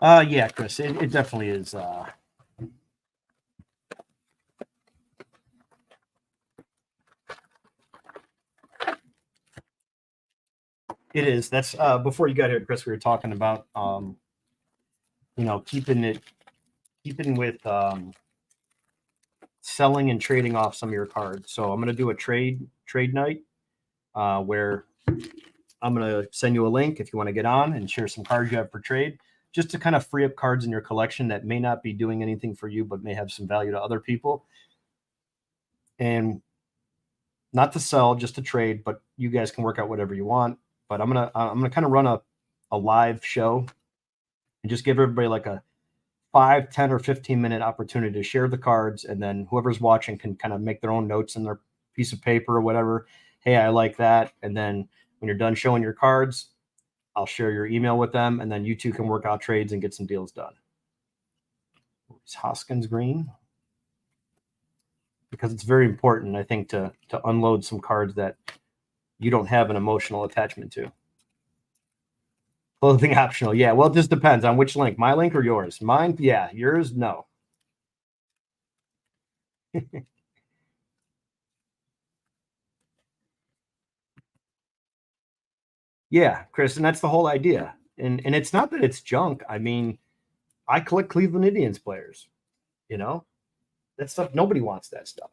Yeah, Chris, it definitely is. It is. That's before you got here, Chris. We were talking about keeping with selling and trading off some of your cards. So I'm gonna do a trade night where I'm gonna send you a link if you want to get on and share some cards you have for trade, just to kind of free up cards in your collection that may not be doing anything for you, but may have some value to other people. And not to sell, just to trade, but you guys can work out whatever you want. But I'm gonna kind of run a live show and just give everybody like a 5, 10, or 15-minute opportunity to share the cards, and then whoever's watching can kind of make their own notes in their piece of paper or whatever. Hey, I like that. And then when you're done showing your cards, I'll share your email with them, and then you two can work out trades and get some deals done. Is Hoskins green? Because it's very important, I think, to unload some cards that you don't have an emotional attachment to. Clothing optional. Yeah, well, it just depends on which link. My link or yours? Mine, yeah. Yours, no. Yeah, Chris, and that's the whole idea. And it's not that it's junk. I mean, I collect Cleveland Indians players. You know, that stuff. Nobody wants that stuff.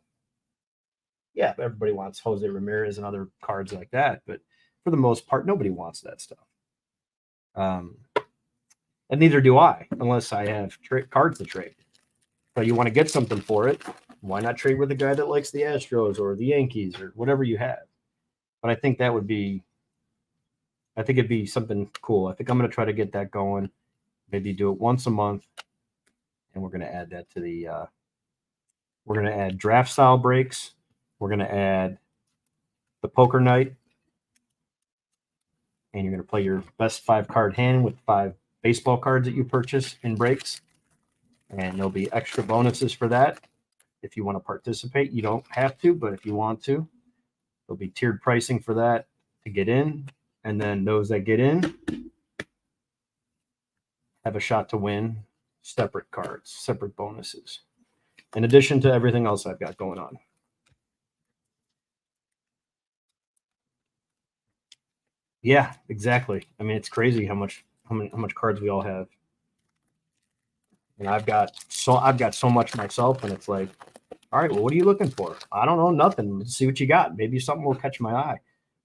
Yeah, everybody wants Jose Ramirez and other cards like that, but for the most part, nobody wants that stuff. And neither do I, unless I have cards to trade. But you want to get something for it, why not trade with a guy that likes the Astros or the Yankees or whatever you have? But I think that would be, I think it'd be something cool. I think I'm going to try to get that going. Maybe do it once a month, and we're going to add that to the. We're going to add draft style breaks. We're going to add the poker night, and you're going to play your best 5-card hand with 5 baseball cards that you purchase in breaks, and there'll be extra bonuses for that. If you want to participate, you don't have to, but if you want to, there'll be tiered pricing for that to get in, and then those that get in have a shot to win separate cards, separate bonuses, in addition to everything else I've got going on. Yeah, exactly. I mean, it's crazy how much cards we all have. And I've got so much myself, and it's like, all right, well, what are you looking for? I don't know, nothing. Let's see what you got. Maybe something will catch my eye,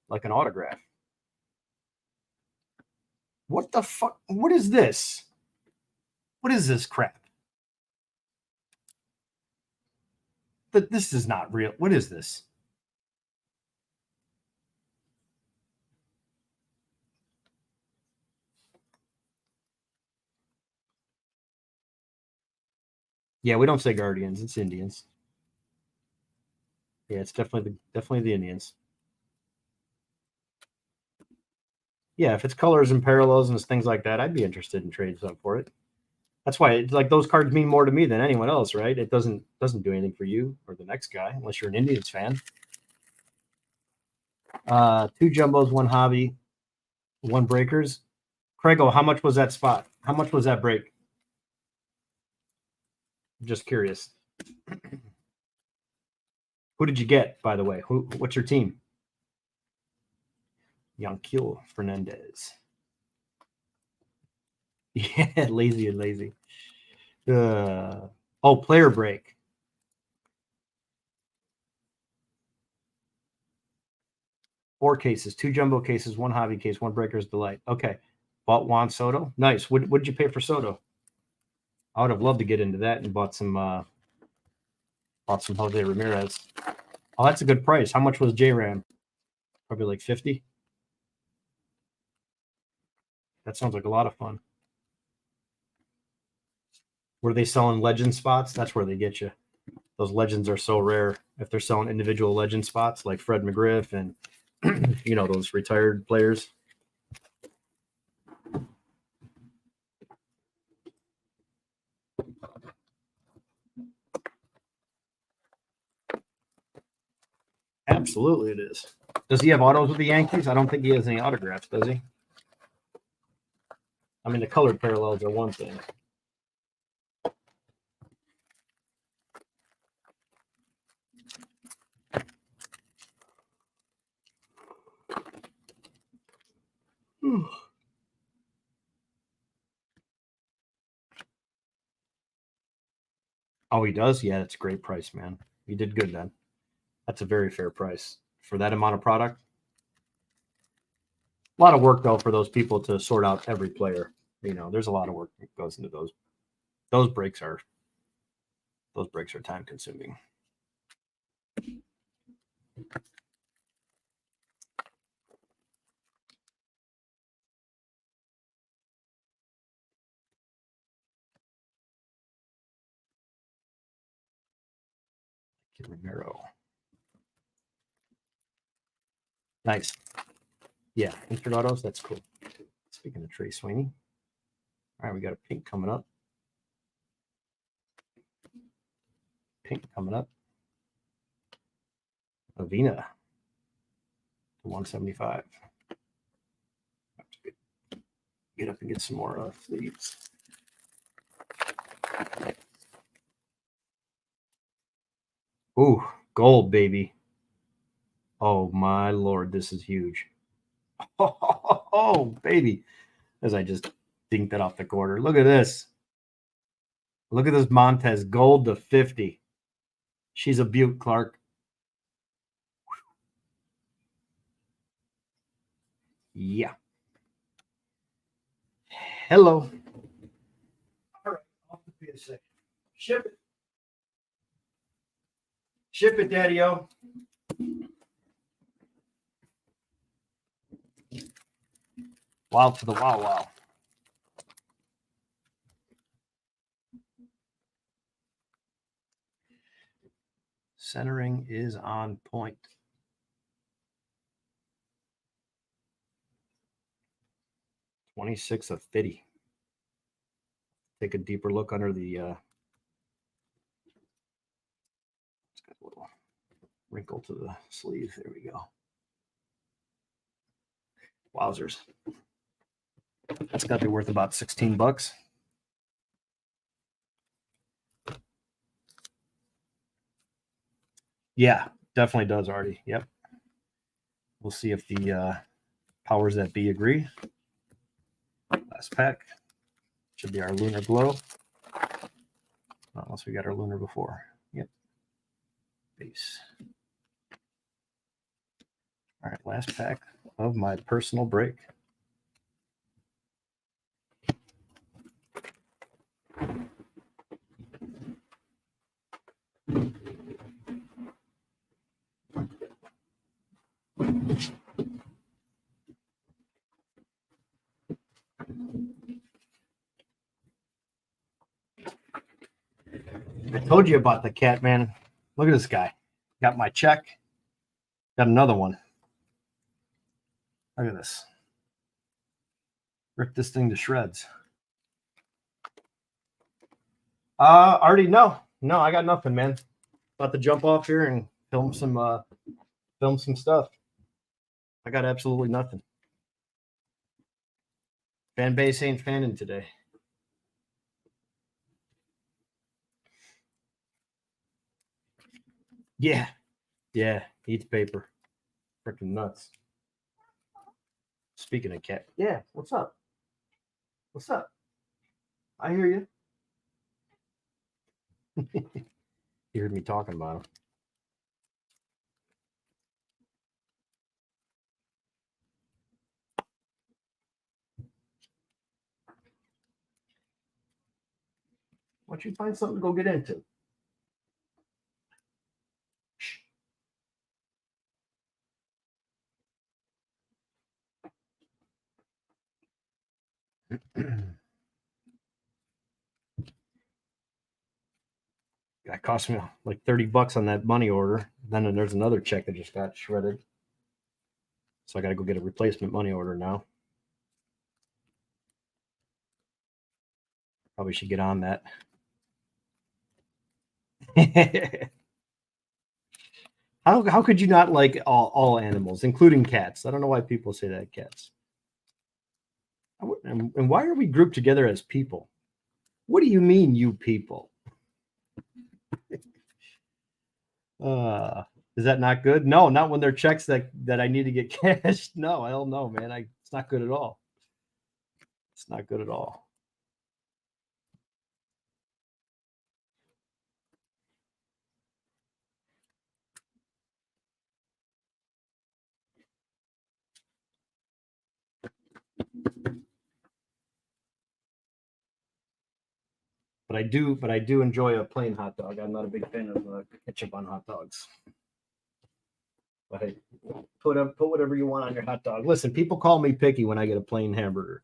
like an autograph. What the fuck? What is this? What is this crap? This is not real. What is this? Yeah, we don't say Guardians. It's Indians. Yeah, it's definitely the Indians. Yeah, if it's colors and parallels and things like that, I'd be interested in trading some for it. That's why like those cards mean more to me than anyone else, right? It doesn't do anything for you or the next guy unless you're an Indians fan. 2 jumbos, 1 hobby, 1 breakers. Craigo, how much was that spot? How much was that break? I'm just curious. Who did you get, by the way? What's your team? Yanquiel Fernandez. Yeah, lazy and lazy. Player break. Four cases, 2 jumbo cases, 1 hobby case, 1 breaker's delight. Okay. Bought Juan Soto. Nice. What did you pay for Soto? I would have loved to get into that and bought some Jose Ramirez. Oh, that's a good price. How much was J-Ram? Probably like 50. That sounds like a lot of fun. Were they selling legend spots? That's where they get you. Those legends are so rare. If they're selling individual legend spots like Fred McGriff and those retired players. Absolutely it is. Does he have autos with the Yankees? I don't think he has any autographs, does he? I mean, the colored parallels are one thing. Oh, he does? Yeah, that's a great price, man. You did good then. That's a very fair price for that amount of product. A lot of work though for those people to sort out every player. You know, there's a lot of work that goes into those. Those breaks are time consuming. Romero. Nice. Yeah, instant autos. That's cool. Speaking of Trey Sweeney. All right, we got a pink coming up. Pink coming up. Avina to 175. Get up and get some more sleeves. Ooh, gold, baby. Oh, my Lord, this is huge. Oh, baby. As I just dinked that off the quarter. Look at this. Look at this Montez gold to 50. She's a beaut, Clark. Yeah. Hello. All right, off the PSA. Ship it. Ship it, Daddy-O. Wow to the wow. Centering is on point. $26 of 50. Take a deeper look under the it's got a little wrinkle to the sleeve. There we go. Wowzers. That's got to be worth about $16. Yeah, definitely does, Artie. Yep. We'll see if the powers that be agree. Last pack. Should be our Lunar Glow. Unless we got our Lunar before. Yep. Base. All right, last pack of my personal break. I told you about the cat, man. Look at this guy. Got my check. Got another one. Look at this. Rip this thing to shreds. Already no, I got nothing, man. About to jump off here and film some stuff. I got absolutely nothing. Fan base ain't fanning today. Yeah, eats paper. Freaking nuts. Speaking of cat, yeah, what's up? What's up? I hear you. You heard me talking about him. Why don't you find something to go get into? That cost me like $30 on that money order. Then there's another check that just got shredded. So I got to go get a replacement money order now. Probably should get on that. How could you not like all animals, including cats? I don't know why people say that cats. And why are we grouped together as people? What do you mean, you people? Uh, is that not good? No, not when they're checks that I need to get cashed. No, hell no, man. It's not good at all. It's not good at all. But I do enjoy a plain hot dog. I'm not a big fan of ketchup on hot dogs. But hey, put whatever you want on your hot dog. Listen, people call me picky when I get a plain hamburger,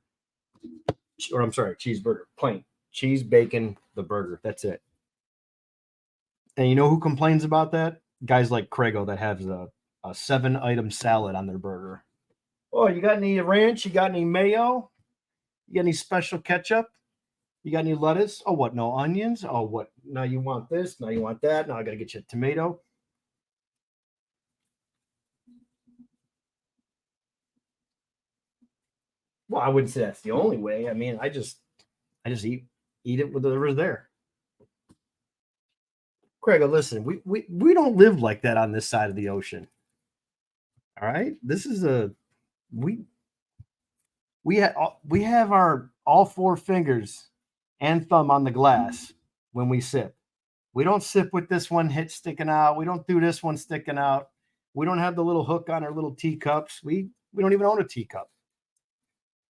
or I'm sorry, cheeseburger, plain cheese, bacon, the burger. That's it. And you know who complains about that? Guys like Crago that has a 7-item salad on their burger. Oh, you got any ranch? You got any mayo? You got any special ketchup? You got any lettuce? Oh, what? No onions? Oh, what? Now you want this? Now you want that? Now I got to get you a tomato. Well, I wouldn't say that's the only way. I mean, I just eat it with whatever's there. Craig, listen, we don't live like that on this side of the ocean. All right, this is a we we have our all 4 fingers and thumb on the glass when we sip. We don't sip with this one hit sticking out. We don't do this one sticking out. We don't have the little hook on our little teacups. We don't even own a teacup.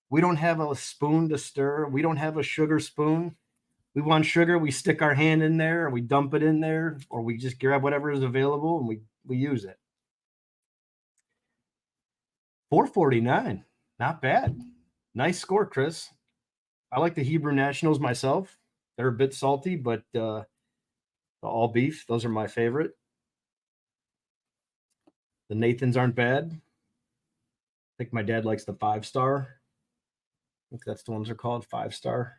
We don't have a spoon to stir. We don't have a sugar spoon. We want sugar, we stick our hand in there, or we dump it in there, or we just grab whatever is available and we use it. 449, not bad. Nice score, Chris. I like the Hebrew Nationals myself. They're a bit salty, but the all beef, those are my favorite. The Nathans aren't bad. I think my dad likes the 5-star. I think that's the ones they're called, 5-star.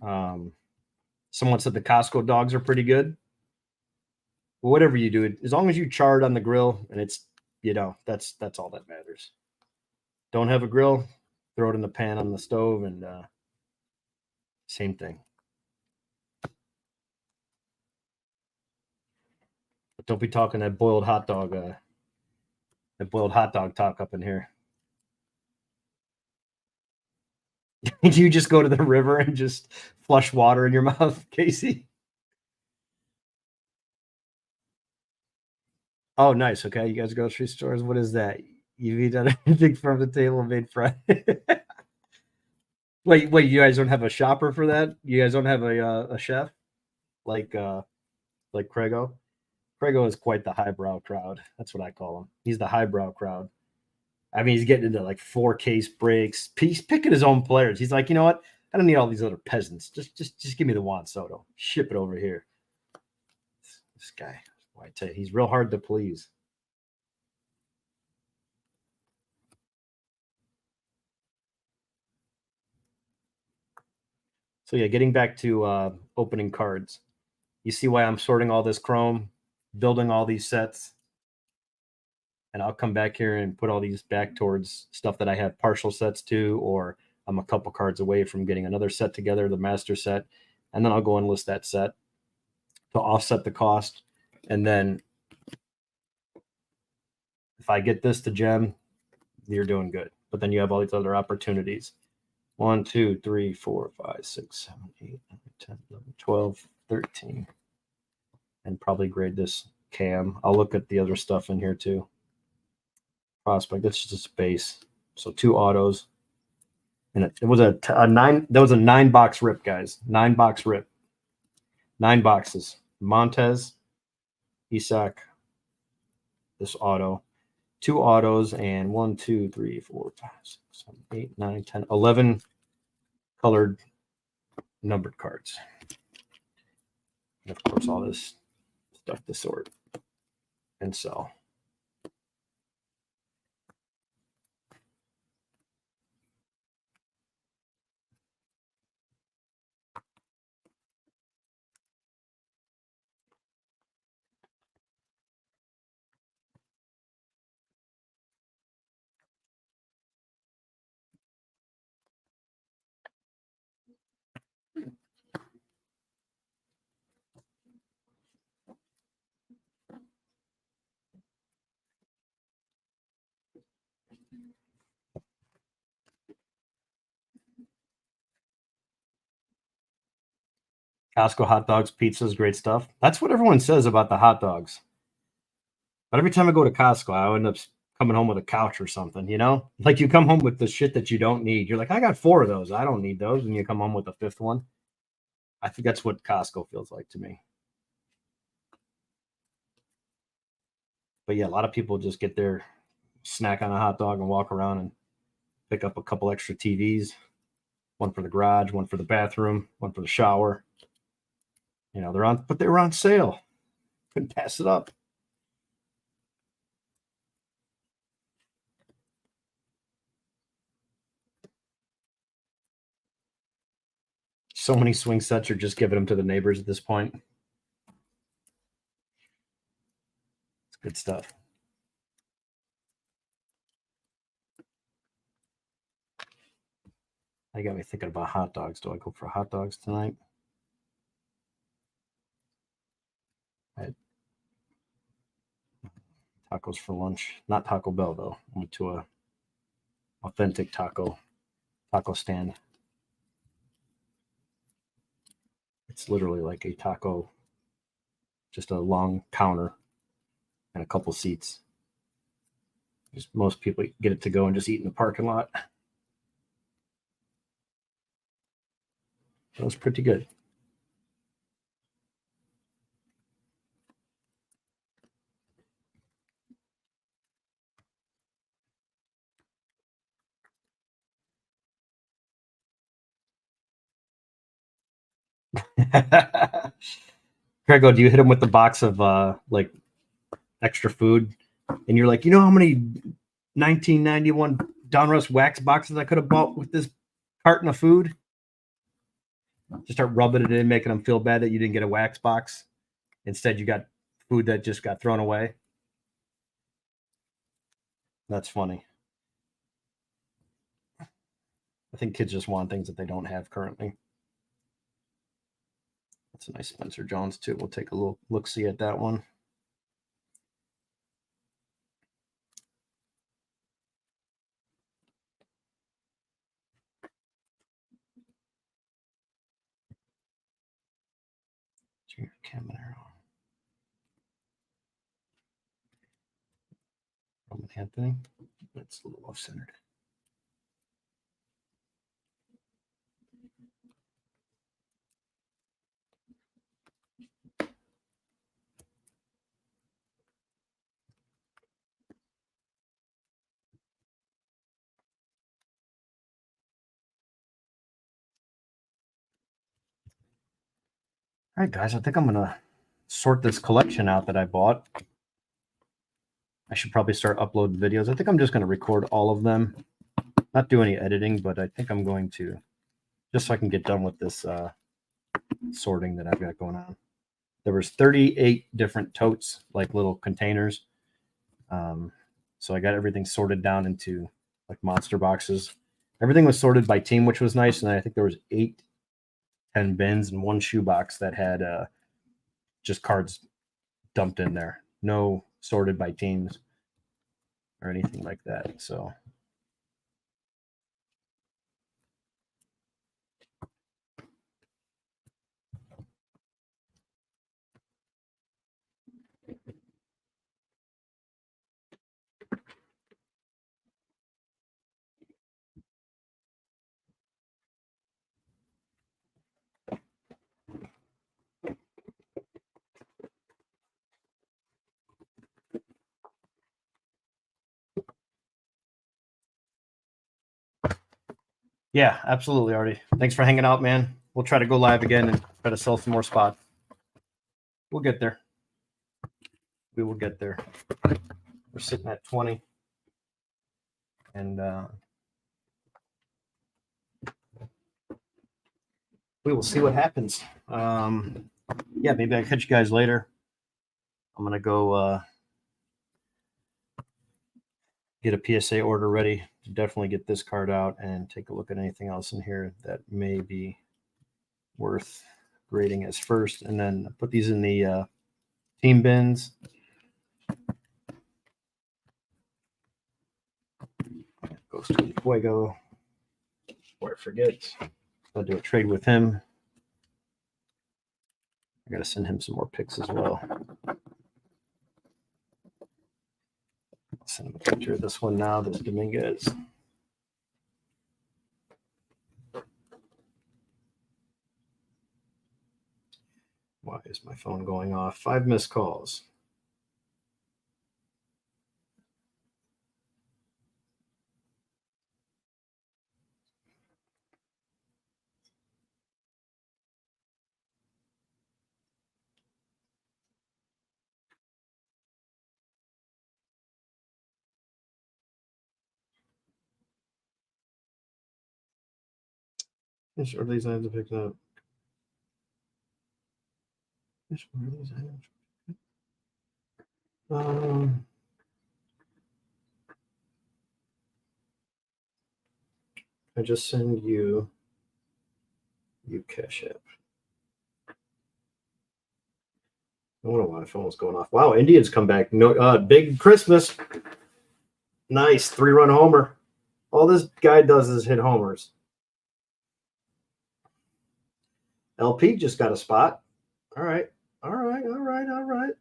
Someone said the Costco dogs are pretty good. But whatever you do, as long as you char it on the grill and it's, that's all that matters. Don't have a grill, throw it in the pan on the stove and same thing. But don't be talking that boiled hot dog talk up in here. Did you just go to the river and just flush water in your mouth, Casey? Oh, nice. Okay, you guys grocery stores. What is that? You've eaten anything from the table made fresh. Wait. You guys don't have a shopper for that? You guys don't have a chef like Crago? Crago is quite the highbrow crowd. That's what I call him. He's the highbrow crowd. I mean, he's getting into like 4 case breaks. He's picking his own players. He's like, you know what? I don't need all these other peasants. Just give me the Juan Soto. Ship it over here. This guy, I tell you, he's real hard to please. So yeah, getting back to opening cards. You see why I'm sorting all this chrome, building all these sets, and I'll come back here and put all these back towards stuff that I have partial sets to, or I'm a couple cards away from getting another set together, the master set, and then I'll go and list that set to offset the cost. And then if I get this to gem, you're doing good. But then you have all these other opportunities. 1, 2, 3, 4, 5, 6, 7, 8, 9, 10, 11, 12, 13. And probably grade this cam. I'll look at the other stuff in here too. Prospect, that's just a base. So 2 autos. And it was a 9. That was a 9-box rip, guys. 9-box rip. 9 boxes. Montez, Isak, this auto. 2 autos and 1, 2, 3, 4, 5, 6, 7, 8, 9, 10, 11 colored numbered cards. And of course, all this stuff to sort and sell. Costco hot dogs, pizzas, great stuff. That's what everyone says about the hot dogs. But every time I go to Costco, I end up coming home with a couch or something, you know? Like you come home with the shit that you don't need. You're like, I got 4 of those. I don't need those. And you come home with a 5th one. I think that's what Costco feels like to me. But yeah, a lot of people just get their snack on a hot dog and walk around and pick up a couple extra TVs, one for the garage, one for the bathroom, one for the shower. You know, they were on sale. Couldn't pass it up. So many swing sets are just giving them to the neighbors at this point. It's good stuff. I got me thinking about hot dogs. Do I go for hot dogs tonight? I had tacos for lunch. Not Taco Bell though. I went to a authentic taco stand. It's literally like a taco, just a long counter and a couple seats. Just most people get it to go and just eat in the parking lot. That was pretty good. Grego, do you hit him with the box of like extra food? And you're like, you know how many 1991 Donruss wax boxes I could have bought with this carton of food? Just start rubbing it in, making them feel bad that you didn't get a wax box. Instead, you got food that just got thrown away. That's funny. I think kids just want things that they don't have currently. That's a nice Spencer Jones too. We'll take a little look-see at that one. Junior Caminero. Roman Anthony. That's a little off-centered. All right, guys, I think I'm going to sort this collection out that I bought. I should probably start uploading videos. I think I'm just going to record all of them. Not do any editing, but I think I'm going to, just so I can get done with this sorting that I've got going on. There was 38 different totes, like little containers. So I got everything sorted down into like monster boxes. Everything was sorted by team, which was nice. And I think there was 10 bins and one shoebox that had just cards dumped in there. No sorted by teams or anything like that. So yeah, absolutely, Artie. Thanks for hanging out, man. We'll try to go live again and try to sell some more spots. We'll get there. We will get there. We're sitting at 20. And we will see what happens. Yeah, maybe I'll catch you guys later. I'm going to go get a PSA order ready to definitely get this card out and take a look at anything else in here that may be worth grading as first, and then put these in the team bins. Goes to Fuego before I forget. I'll do a trade with him. I gotta send him some more pics as well. I'll send him a picture of this one now. This Dominguez. Why is my phone going off? 5 missed calls. Yes, are these items to pick up? Yes, what are these items? I just send you Cash App. I don't know why my phone was going off. Wow, Indians come back. No, big Christmas. Nice 3-run homer. All this guy does is hit homers. LP just got a spot. All right. All right. All right. All right.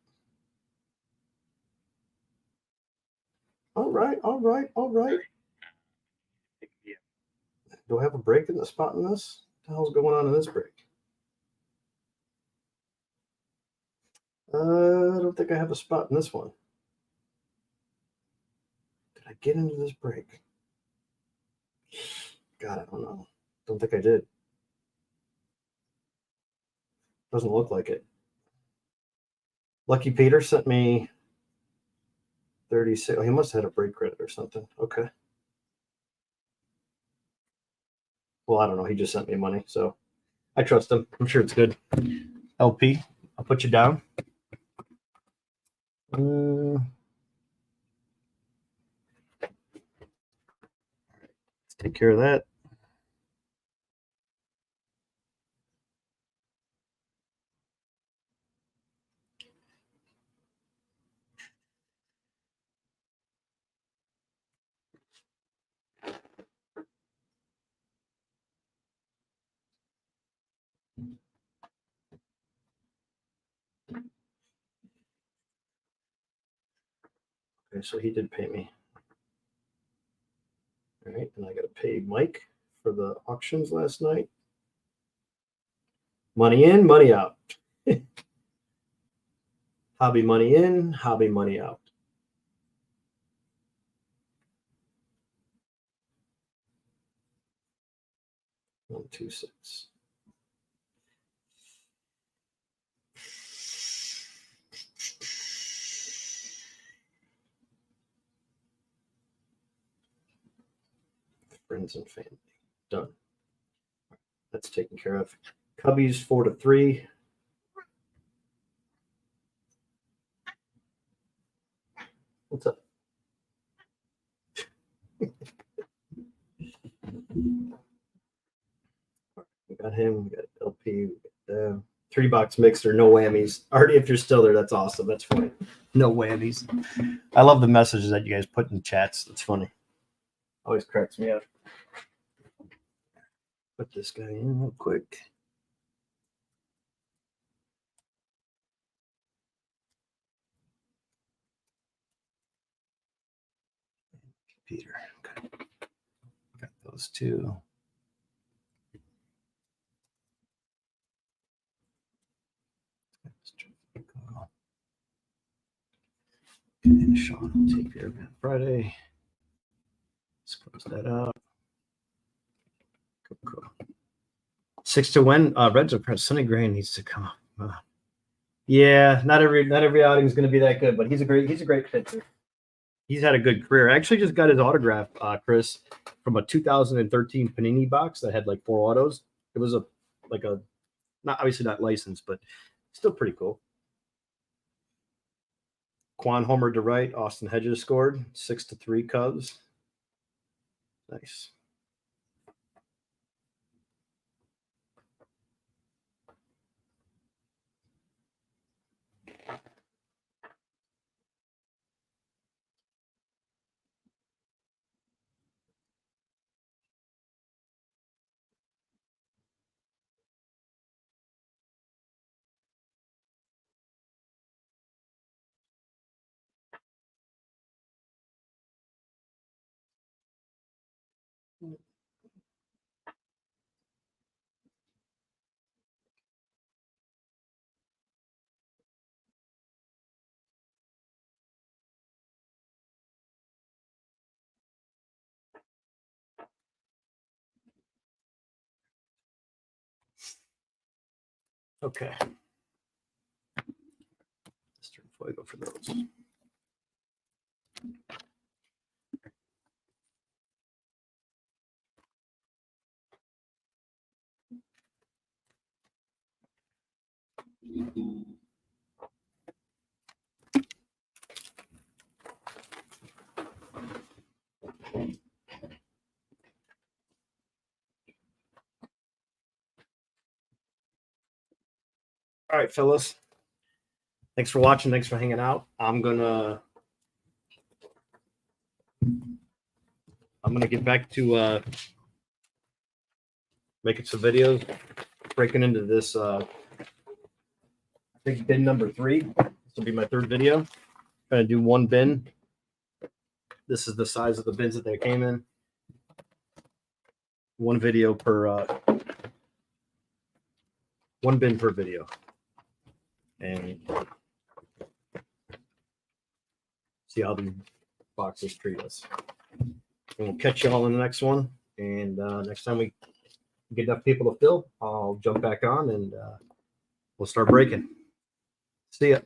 All right. All right. All right. Do I have a break in the spot in this? What the hell's going on in this break? I don't think I have a spot in this one. Did I get into this break? God, I don't know. Don't think I did. Doesn't look like it. Lucky Peter sent me 36. Oh, he must have had a break credit or something. Okay. Well, I don't know. He just sent me money, so I trust him. I'm sure it's good. LP, I'll put you down. Let's take care of that. Okay, so he did pay me. All right, and I got to pay Mike for the auctions last night. Money in, money out. Hobby money in, hobby money out. One, two, six. Friends and family. Done. That's taken care of. Cubbies 4-3. What's up? We got him. We got LP. We got $3 mixer. No whammies. Artie, if you're still there, that's awesome. That's funny. No whammies. I love the messages that you guys put in chats. That's funny. Always cracks me up. Put this guy in real quick. Peter. Okay. Got those two. And Sean will take care of that Friday. Let's close that out. Cool. 6 to win. Reds are pressed. Sonny Gray needs to come up. Yeah, not every outing is going to be that good, but he's a great pitcher. He's had a good career. I actually just got his autograph, Chris, from a 2013 Panini box that had like 4 autos. It was not obviously not licensed, but still pretty cool. Quan homered to right. Austin Hedges scored 6-3 Cubs. Nice. Okay. Let's turn fuego for those. All right, fellas. Thanks for watching. Thanks for hanging out. I'm gonna get back to making some videos, breaking into this. I think bin number 3. This will be my 3rd video. Gonna do 1 bin. This is the size of the bins that they came in. 1 video per 1 bin per video. And see how these boxes treat us. And we'll catch you all in the next one. And next time we get enough people to fill, I'll jump back on and we'll start breaking. See ya.